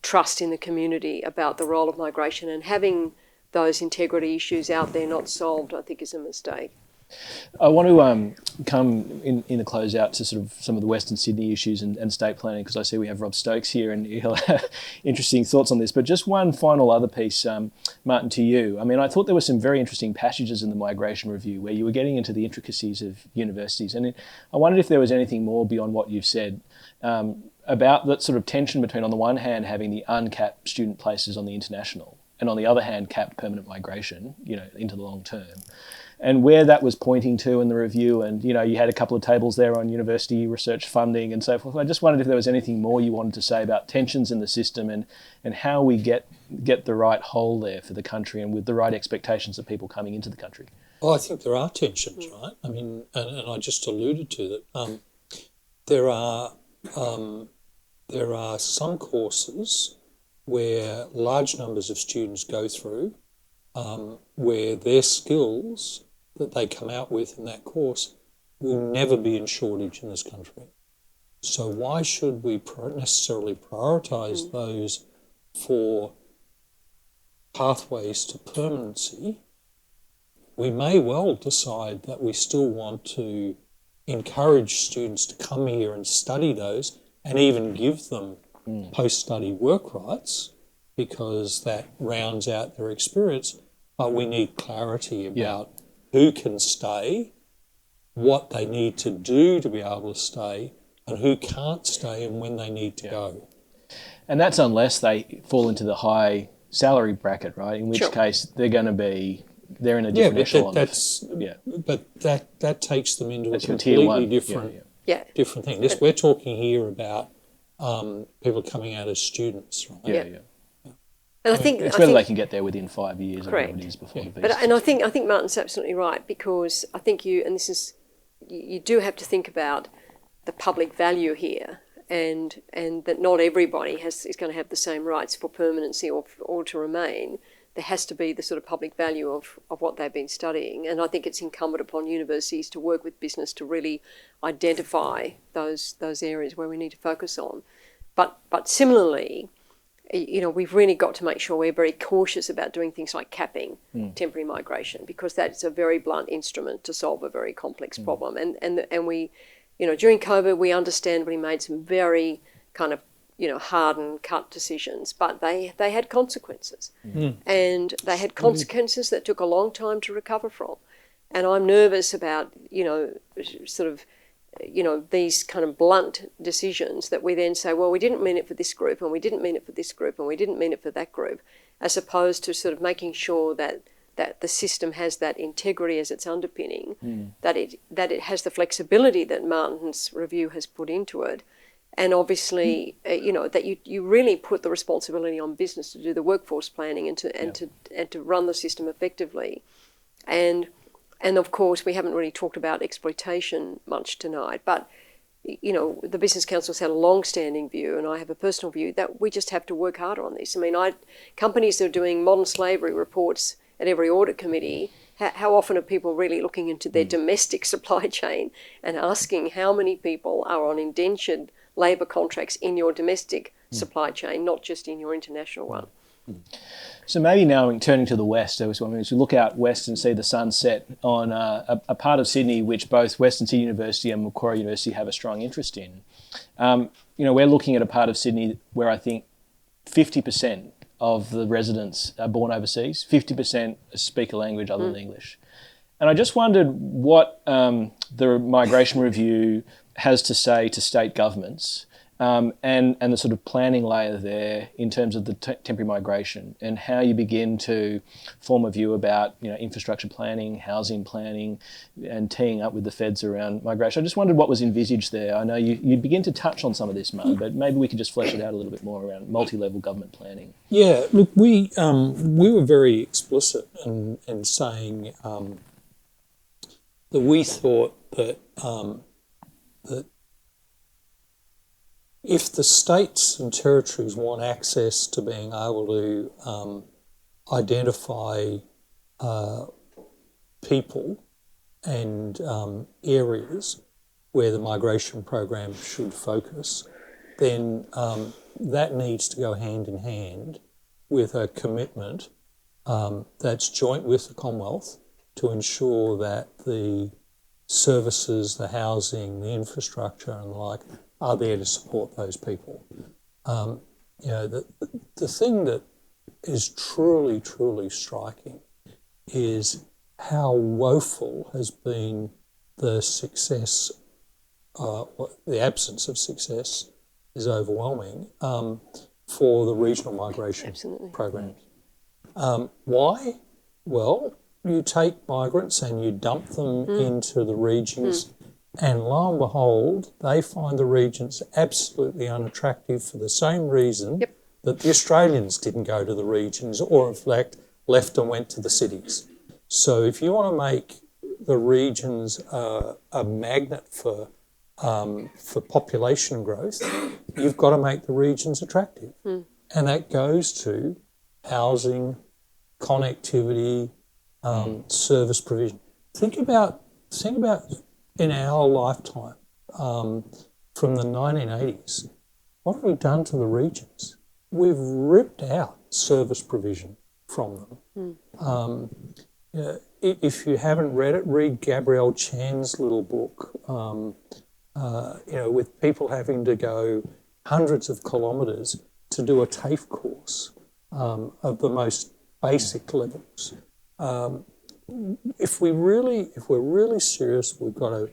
trust in the community about the role of migration, and having those integrity issues out there not solved, I think, is a mistake. I want to come in the closeout to sort of some of the Western Sydney issues and state planning, because I see we have Rob Stokes here and he'll have interesting thoughts on this. But just one final other piece, Martin, to you. I mean, I thought there were some very interesting passages in the migration review where you were getting into the intricacies of universities. And I wondered if there was anything more beyond what you've said about that sort of tension between, on the one hand, having the uncapped student places on the international, and on the other hand, capped permanent migration, into the long term. And where that was pointing to in the review, and you had a couple of tables there on university research funding and so forth. I just wondered if there was anything more you wanted to say about tensions in the system and how we get the right whole there for the country and with the right expectations of people coming into the country. Well, I think there are tensions, right? I mean, and I just alluded to that. There are some courses where large numbers of students go through, where their skills that they come out with in that course will never be in shortage in this country. So why should we necessarily prioritise those for pathways to permanency? We may well decide that we still want to encourage students to come here and study those, and even give them post-study work rights, because that rounds out their experience. But we need clarity about who can stay, what they need to do to be able to stay, and who can't stay and when they need to go. And that's unless they fall into the high salary bracket, right? In which case they're in a different echelon. But that takes them into a completely different thing. We're talking here about people coming out as students, right? And I think it's whether they can get there within 5 years or whatever it is before the visa. And I think Martin's absolutely right, because I think you do have to think about the public value here, and that not everybody is going to have the same rights for permanency or to remain. There has to be the sort of public value of what they've been studying, and I think it's incumbent upon universities to work with business to really identify those areas where we need to focus on. But similarly, we've really got to make sure we're very cautious about doing things like capping temporary migration, because that's a very blunt instrument to solve a very complex problem. And we, during COVID, we understandably made some very kind of, hard and cut decisions, but they had consequences. And they had consequences that took a long time to recover from. And I'm nervous about, these kind of blunt decisions that we then say, well, we didn't mean it for this group, and we didn't mean it for this group, and we didn't mean it for that group, as opposed to sort of making sure that the system has that integrity as its underpinning, that it has the flexibility that Martin's review has put into it, And obviously, that you really put the responsibility on business to do the workforce planning and to run the system effectively. And of course, we haven't really talked about exploitation much tonight, but the Business Council's had a long-standing view, and I have a personal view, that we just have to work harder on this. I mean, companies that are doing modern slavery reports at every audit committee, how often are people really looking into their domestic supply chain and asking how many people are on indentured labour contracts in your domestic supply chain, not just in your international one? So maybe now turning to the west, as we look out west and see the sun set on a part of Sydney which both Western Sydney University and Macquarie University have a strong interest in. We're looking at a part of Sydney where I think 50% of the residents are born overseas, 50% speak a language other than English. And I just wondered what the migration review has to say to state governments and the sort of planning layer there in terms of the temporary migration, and how you begin to form a view about infrastructure planning, housing planning, and teeing up with the feds around migration. I just wondered what was envisaged there. I know you begin to touch on some of this, Mark, but maybe we could just flesh it out a little bit more around multi-level government planning. Yeah, look, we were very explicit in saying that we thought that if the states and territories want access to being able to identify people and areas where the migration program should focus, then that needs to go hand in hand with a commitment that's joint with the Commonwealth to ensure that the services, the housing, the infrastructure and the like are there to support those people. The thing that is truly, truly striking is how woeful has been the success, the absence of success is overwhelming for the regional migration programs. Why? Well, you take migrants and you dump them into the regions, and lo and behold, they find the regions absolutely unattractive for the same reason that the Australians didn't go to the regions, or in fact left and went to the cities. So if you want to make the regions a magnet for population growth, you've got to make the regions attractive. And that goes to housing, connectivity, service provision. Think about in our lifetime, from the 1980s, what have we done to the regions? We've ripped out service provision from them. If you haven't read it, read Gabrielle Chan's little book, with people having to go hundreds of kilometres to do a TAFE course of the most basic levels. If we're really serious, we've got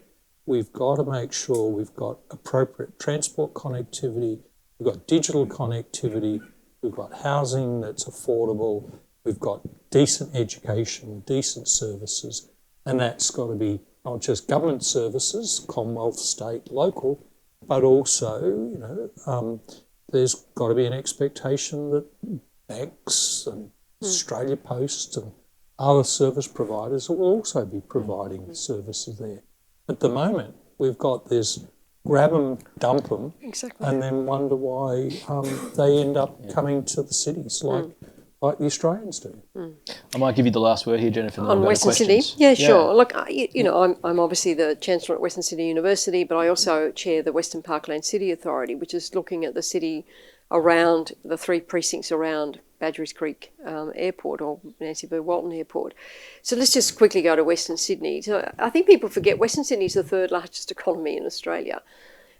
to make sure we've got appropriate transport connectivity, we've got digital connectivity, we've got housing that's affordable, we've got decent education, decent services, and that's got to be not just government services, Commonwealth, state, local, but also, there's got to be an expectation that banks and Australia Post and other service providers will also be providing services there. At the moment, we've got this grab them, dump them, and then wonder why they end up coming to the cities like the Australians do. I might give you the last word here, Jennifer. On Western Sydney? Yeah, sure. Look, I'm obviously the Chancellor at Western Sydney University, but I also chair the Western Parkland City Authority, which is looking at the city around the 3 precincts around Badgerys Creek Airport, or Nancy B. Walton Airport. So let's just quickly go to Western Sydney. So I think people forget Western Sydney is the 3rd largest economy in Australia.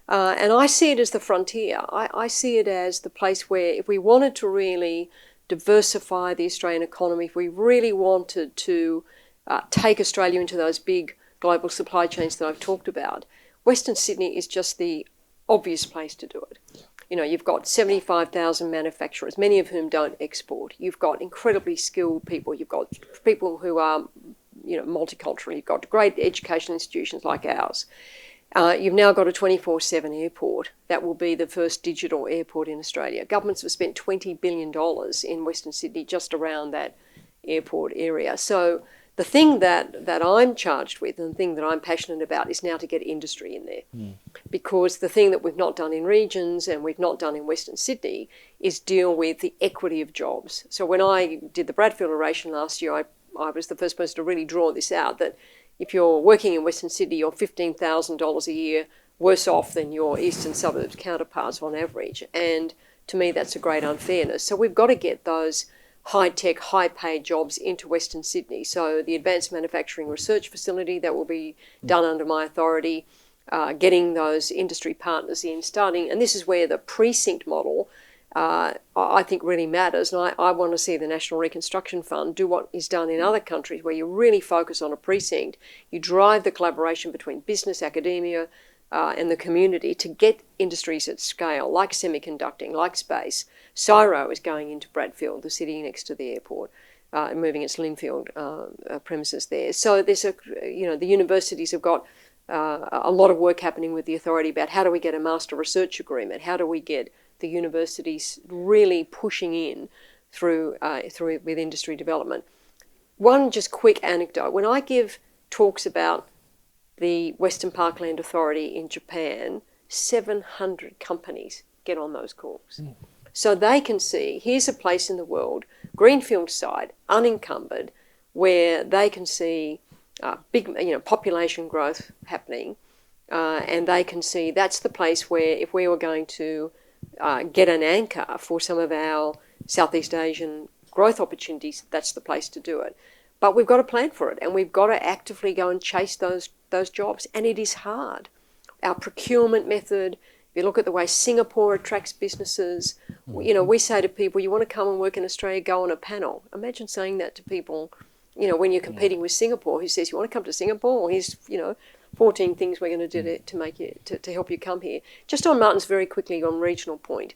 And I see it as the frontier. I see it as the place where if we wanted to really diversify the Australian economy, if we really wanted to take Australia into those big global supply chains that I've talked about, Western Sydney is just the obvious place to do it. You've got 75,000 manufacturers, many of whom don't export. You've got incredibly skilled people. You've got people who are, multicultural. You've got great education institutions like ours. You've now got a 24/7 airport. That will be the first digital airport in Australia. Governments have spent $20 billion in Western Sydney just around that airport area. So the thing that I'm charged with and the thing that I'm passionate about is now to get industry in there. Because the thing that we've not done in regions and we've not done in Western Sydney is deal with the equity of jobs. So when I did the Bradfield oration last year, I was the first person to really draw this out, that if you're working in Western Sydney, you're $15,000 a year worse off than your eastern suburbs counterparts on average. And to me, that's a great unfairness. So we've got to get those high-tech, high-paid jobs into Western Sydney. So the Advanced Manufacturing Research Facility, that will be done under my authority, getting those industry partners in, starting, and this is where the precinct model I think really matters. And I want to see the National Reconstruction Fund do what is done in other countries, where you really focus on a precinct, you drive the collaboration between business, academia, and the community to get industries at scale, like semiconducting, like space. Cyro is going into Bradfield, the city next to the airport, and moving its Linfield premises there. So there's the universities have got a lot of work happening with the authority about how do we get a master research agreement, how do we get the universities really pushing in through with industry development. One just quick anecdote: when I give talks about the Western Parkland Authority in Japan, 700 companies get on those calls. So they can see, here's a place in the world, greenfield site, unencumbered, where they can see big population growth happening, and they can see that's the place where if we were going to get an anchor for some of our Southeast Asian growth opportunities, that's the place to do it. But we've got to plan for it, and we've got to actively go and chase those jobs, and it is hard. Our procurement method, if you look at the way Singapore attracts businesses, we say to people, you want to come and work in Australia, go on a panel. Imagine saying that to people, when you're competing with Singapore, who says, you want to come to Singapore? Well, here's, 14 things we're going to do to make you, to help you come here. Just on Martin's very quickly on regional point,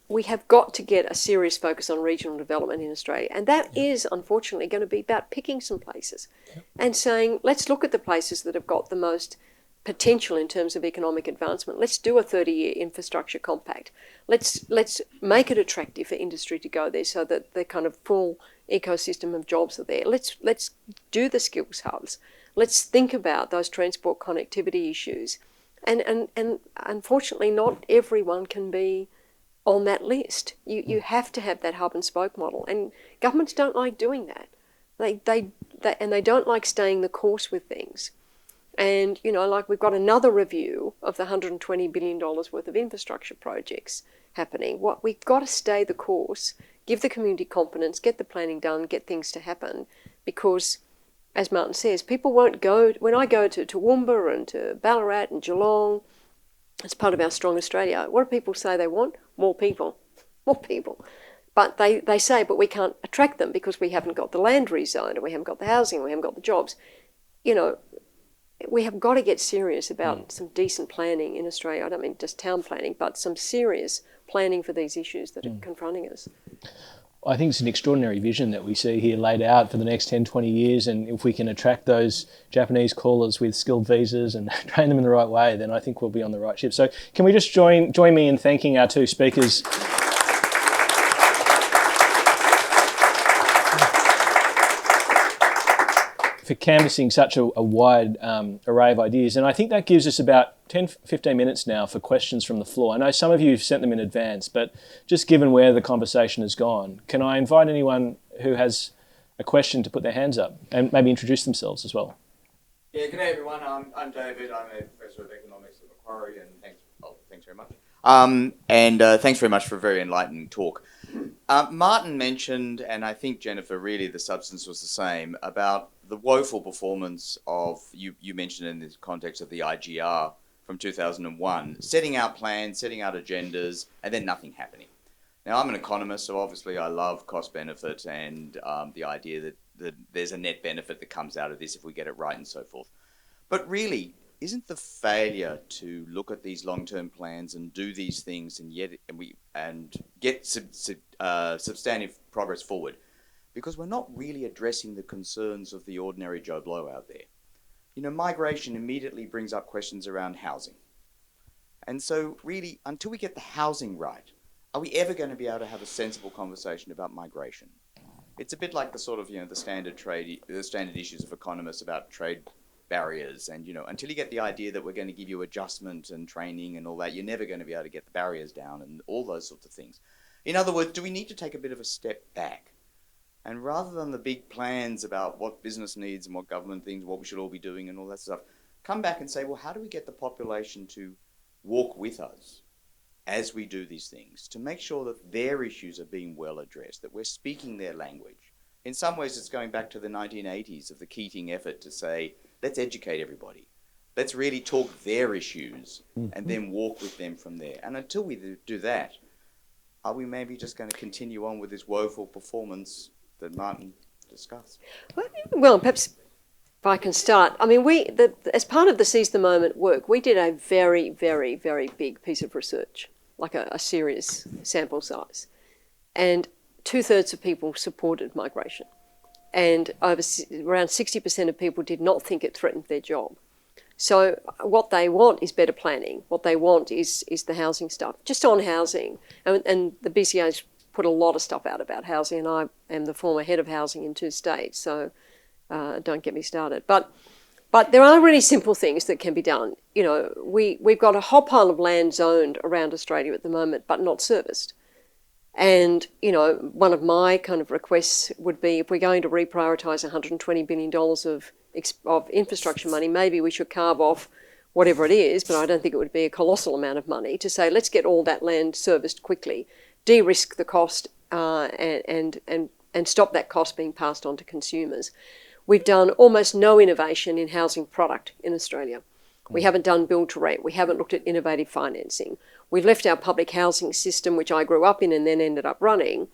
we have got to get a serious focus on regional development in Australia. And that is, unfortunately, going to be about picking some places and saying, let's look at the places that have got the most potential in terms of economic advancement. Let's do a 30-year infrastructure compact. Let's make it attractive for industry to go there so that the kind of full ecosystem of jobs are there. Let's do the skills hubs. Let's think about those transport connectivity issues. And unfortunately, not everyone can be on that list. You have to have that hub and spoke model, and governments don't like doing that. They don't like staying the course with things. And we've got another review of the $120 billion worth of infrastructure projects happening. We've got to stay the course, give the community confidence, get the planning done, get things to happen, because, as Martin says, people won't go. When I go to Toowoomba and to Ballarat and Geelong, as part of our Strong Australia, what do people say they want? More people. More people. But they say, but we can't attract them because we haven't got the land rezoned, and we haven't got the housing, and we haven't got the jobs. We have got to get serious about some decent planning in Australia. I don't mean just town planning, but some serious planning for these issues that are confronting us. I think it's an extraordinary vision that we see here laid out for the next 10, 20 years. And if we can attract those Japanese callers with skilled visas and train them in the right way, then I think we'll be on the right ship. So can we just join me in thanking our two speakers? For canvassing such a wide array of ideas. And I think that gives us about 10, 15 minutes now for questions from the floor. I know some of you have sent them in advance, but just given where the conversation has gone, can I invite anyone who has a question to put their hands up and maybe introduce themselves as well? Yeah, good day everyone. I'm David. I'm a Professor of Economics at Macquarie, and thanks very much. Thanks very much for a very enlightening talk. Martin mentioned, and I think Jennifer, really the substance was the same, about the woeful performance of, you mentioned in the context of the IGR from 2001, setting out plans, setting out agendas, and then nothing happening. Now, I'm an economist, so obviously I love cost benefit and the idea that there's a net benefit that comes out of this if we get it right and so forth. But really, isn't the failure to look at these long-term plans and do these things and get substantive progress forward, because we're not really addressing the concerns of the ordinary Joe Blow out there? migration immediately brings up questions around housing. And so really, until we get the housing right, are we ever going to be able to have a sensible conversation about migration? It's a bit like the sort of, the standard issues of economists about trade barriers. And, until you get the idea that we're going to give you adjustment and training and all that, you're never going to be able to get the barriers down and all those sorts of things. In other words, do we need to take a bit of a step back? And rather than the big plans about what business needs and what government thinks, what we should all be doing and all that stuff, come back and say, well, how do we get the population to walk with us as we do these things, to make sure that their issues are being well addressed, that we're speaking their language? In some ways, it's going back to the 1980s of the Keating effort to say, let's educate everybody. Let's really talk their issues and then walk with them from there. And until we do that, are we maybe just going to continue on with this woeful performance that Martin discussed? Well, perhaps if I can start. I mean, as part of the Seize the Moment work, we did a very, very, very big piece of research, like a serious sample size. And 2/3 of people supported migration. And around 60% of people did not think it threatened their job. So what they want is better planning. What they want is the housing stuff. Just on housing, and the BCA's put a lot of stuff out about housing, and I am the former head of housing in 2 states, so don't get me started. But there are really simple things that can be done. We've got a whole pile of land zoned around Australia at the moment, but not serviced. And, one of my kind of requests would be, if we're going to reprioritise $120 billion of infrastructure money, maybe we should carve off whatever it is, but I don't think it would be a colossal amount of money, to say, let's get all that land serviced quickly, de-risk the cost and stop that cost being passed on to consumers. We've done almost no innovation in housing product in Australia. We haven't done build to rent. We haven't looked at innovative financing. We've left our public housing system, which I grew up in and then ended up running,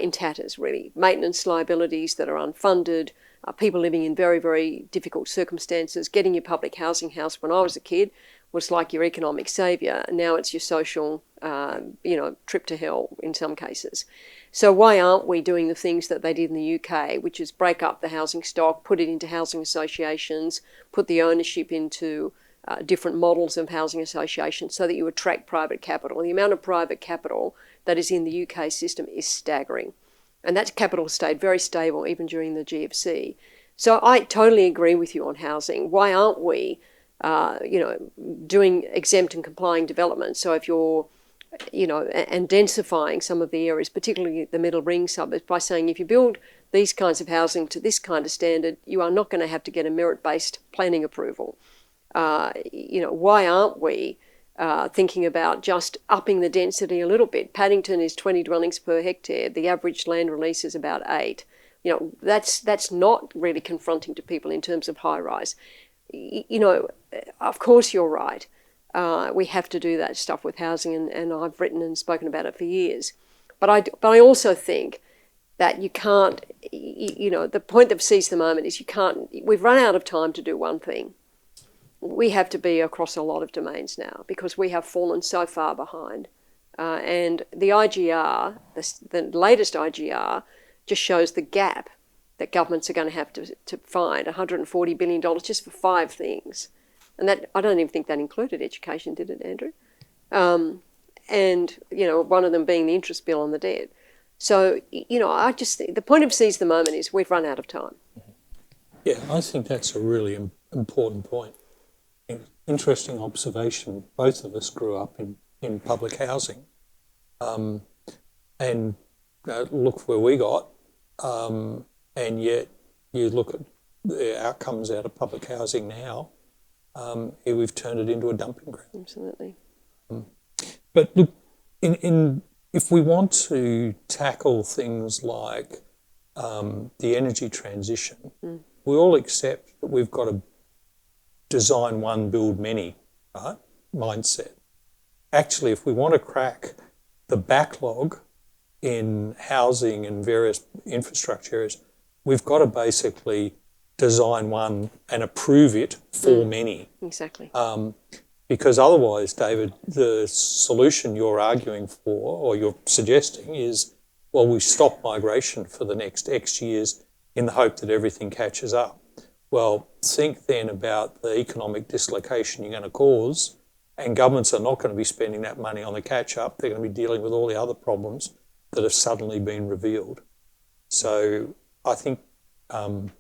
in tatters, really. Maintenance liabilities that are unfunded, people living in very, very difficult circumstances. Getting your public housing house when I was a kid was like your economic saviour. Now it's your social, trip to hell in some cases. So why aren't we doing the things that they did in the UK, which is break up the housing stock, put it into housing associations, put the ownership into different models of housing associations so that you attract private capital. The amount of private capital that is in the UK system is staggering. And that capital stayed very stable even during the GFC. So I totally agree with you on housing. Why aren't we, doing exempt and complying development? So if you're, and densifying some of the areas, particularly the middle ring suburbs, by saying if you build these kinds of housing to this kind of standard, you are not going to have to get a merit-based planning approval. Why aren't we thinking about just upping the density a little bit? Paddington is 20 dwellings per hectare. The average land release is about 8. That's not really confronting to people in terms of high rise. Of course you're right. We have to do that stuff with housing, and I've written and spoken about it for years. But I also think that you can't, the point of Seize the Moment is we've run out of time to do one thing. We have to be across a lot of domains now because we have fallen so far behind. And the IGR, the latest IGR, just shows the gap that governments are going to have to find $140 billion just for 5 things. And that, I don't even think that included education, did it, Andrew? And, one of them being the interest bill on the debt. So, I just think the point of Seize the Moment is we've run out of time. Yeah, I think that's a really important point. Interesting observation. Both of us grew up in public housing. And look where we got. And yet you look at the outcomes out of public housing now, here we've turned it into a dumping ground. Absolutely. But look, if we want to tackle things like the energy transition, we all accept that we've got a design one, build many, right, mindset. Actually, if we want to crack the backlog in housing and various infrastructure areas, we've got to basically design one and approve it for many. Exactly. Because otherwise, David, the solution you're arguing for or you're suggesting is, well, we stop migration for the next X years in the hope that everything catches up. Well, think then about the economic dislocation you're going to cause, and governments are not going to be spending that money on the catch-up. They're going to be dealing with all the other problems that have suddenly been revealed. So I think, don't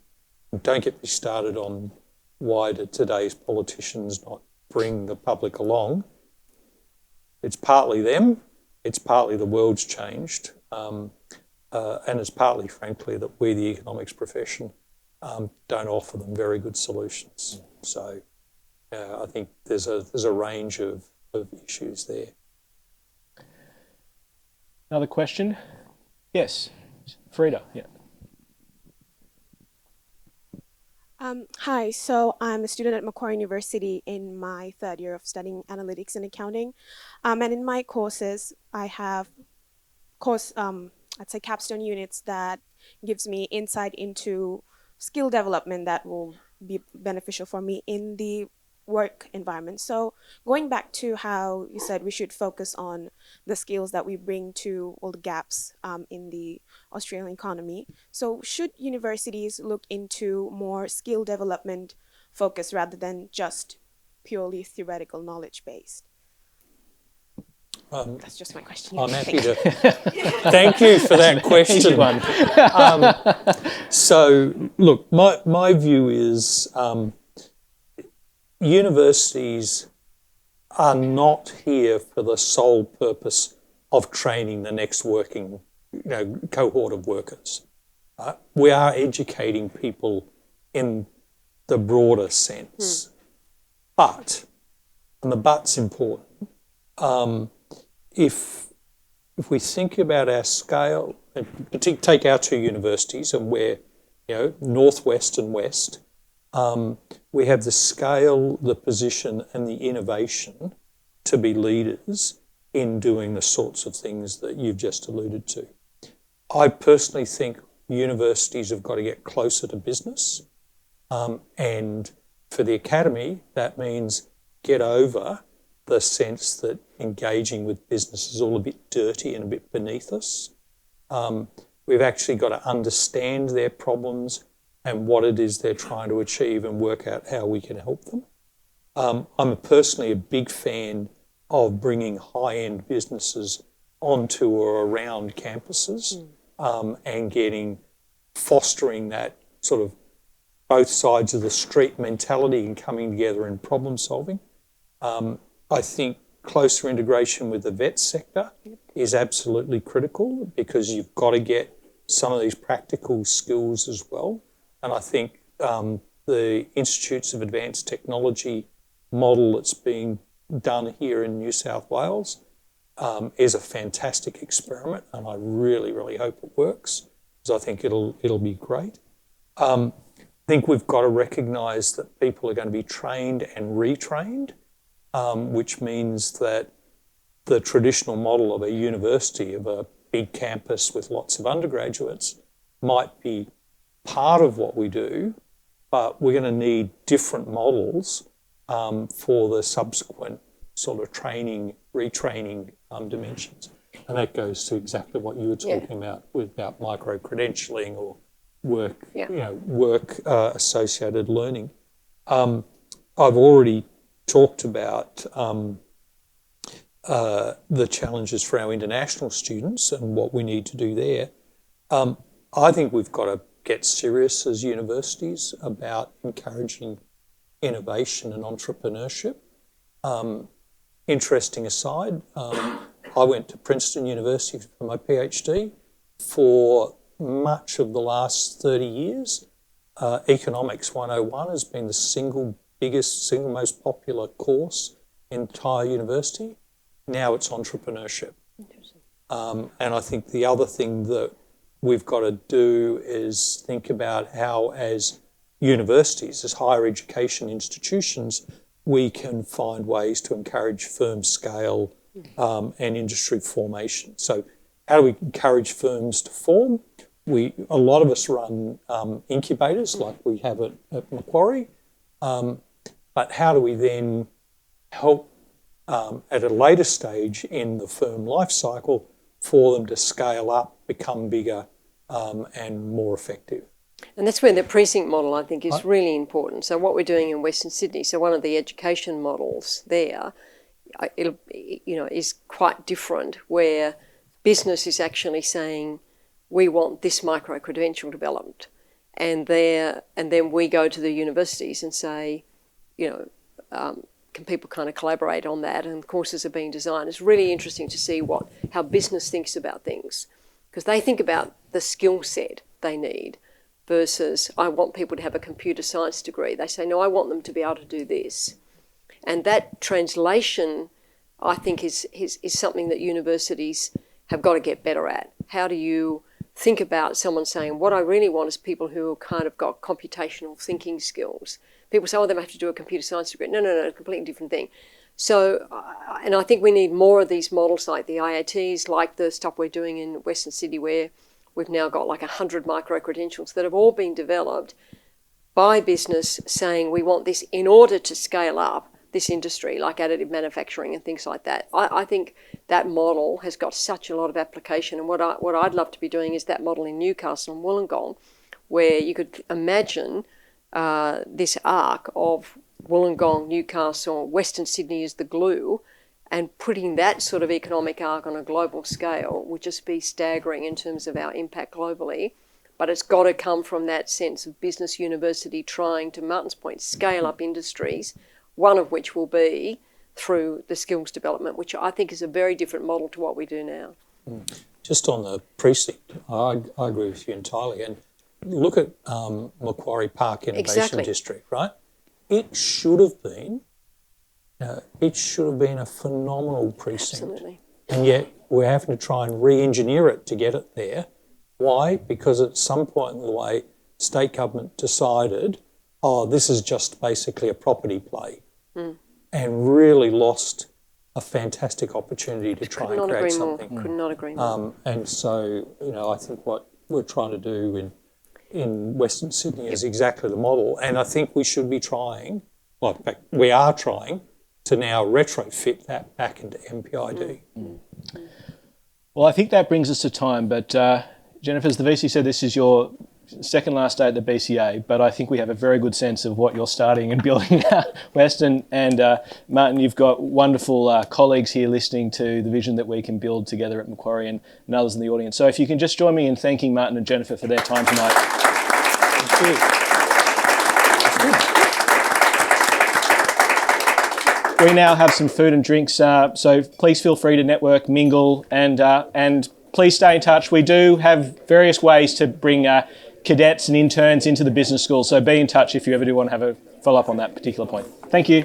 get me started on why do today's politicians not bring the public along. It's partly them, it's partly the world's changed, and it's partly, frankly, that we, the economics profession, don't offer them very good solutions. So I think there's a range of issues there. Another question? Yes, Frida. Yeah. Hi, so I'm a student at Macquarie University in my third year of studying analytics and accounting. And in my courses, I have I'd say capstone units that gives me insight into skill development that will be beneficial for me in the work environment. So going back to how you said we should focus on the skills that we bring to all the gaps in the Australian economy. So should universities look into more skill development focus rather than just purely theoretical knowledge based? That's just my question. I'm happy to. Thank you for that question. So, look, my view is universities are not here for the sole purpose of training the next working, cohort of workers. We are educating people in the broader sense, but, and the but's important. If we think about our scale, take our two universities, and we're northwest and west, we have the scale, the position, and the innovation to be leaders in doing the sorts of things that you've just alluded to. I personally think universities have got to get closer to business, and for the academy, that means get over the sense that engaging with business is all a bit dirty and a bit beneath us. We've actually got to understand their problems and what it is they're trying to achieve and work out how we can help them. I'm personally a big fan of bringing high-end businesses onto or around campuses and fostering that sort of both sides of the street mentality and coming together in problem solving. I think closer integration with the vet sector is absolutely critical because you've got to get some of these practical skills as well. And I think the Institutes of Advanced Technology model that's being done here in New South Wales is a fantastic experiment, and I really, really hope it works because I think it'll be great. I think we've got to recognise that people are going to be trained and retrained, which means that the traditional model of a university, of a big campus with lots of undergraduates, might be part of what we do, but we're going to need different models for the subsequent sort of training, retraining dimensions. And that goes to exactly what you were talking about micro-credentialing or work associated learning. I've already talked about the challenges for our international students and what we need to do there. I think we've got to get serious as universities about encouraging innovation and entrepreneurship. Interesting aside, I went to Princeton University for my PhD. For much of the last 30 years, Economics 101 has been the single most popular course in the entire university. Now it's entrepreneurship. And I think the other thing that we've got to do is think about how, as universities, as higher education institutions, we can find ways to encourage firm scale and industry formation. So how do we encourage firms to form? A lot of us run incubators like we have at Macquarie, but how do we then help at a later stage in the firm life cycle for them to scale up, become bigger and more effective? And that's where the precinct model, I think, is really important. So what we're doing in Western Sydney, so one of the education models there, is quite different, where business is actually saying, we want this micro-credential developed. And then we go to the universities and say, can people kind of collaborate on that? And courses are being designed. It's really interesting to see how business thinks about things, because they think about the skill set they need versus I want people to have a computer science degree. They say, no, I want them to be able to do this. And that translation, I think, is something that universities have got to get better at. How do you think about someone saying, what I really want is people who have kind of got computational thinking skills. People say, oh, they have to do a computer science degree. No, completely different thing. So, and I think we need more of these models like the IATs, like the stuff we're doing in Western Sydney, where we've now got like 100 micro-credentials that have all been developed by business saying we want this in order to scale up this industry, like additive manufacturing and things like that. I think that model has got such a lot of application, and what I'd love to be doing is that model in Newcastle and Wollongong, where you could imagine this arc of Wollongong, Newcastle, Western Sydney is the glue, and putting that sort of economic arc on a global scale would just be staggering in terms of our impact globally. But it's got to come from that sense of business university trying, to Martin's point, scale up industries, one of which will be through the skills development, which I think is a very different model to what we do now. Just on the precinct, I agree with you entirely. And look at Macquarie Park Innovation District, right? It should have been a phenomenal precinct. Absolutely. And yet we're having to try and re-engineer it to get it there. Why? Because at some point in the way, state government decided, this is just basically a property play, and really lost a fantastic opportunity to try and create something. Could not agree more. And so, I think what we're trying to do in Western Sydney is exactly the model. And I think we should be trying, in fact, we are trying to now retrofit that back into MPID. Well, I think that brings us to time, but Jennifer, as the VC said, this is your second last day at the BCA, but I think we have a very good sense of what you're starting and building out, Western. And Martin, you've got wonderful colleagues here listening to the vision that we can build together at Macquarie, and others in the audience. So if you can just join me in thanking Martin and Jennifer for their time tonight. Thank you. We now have some food and drinks, so please feel free to network, mingle, and please stay in touch. We do have various ways to bring cadets and interns into the business school, so be in touch if you ever do want to have a follow-up on that particular point. Thank you.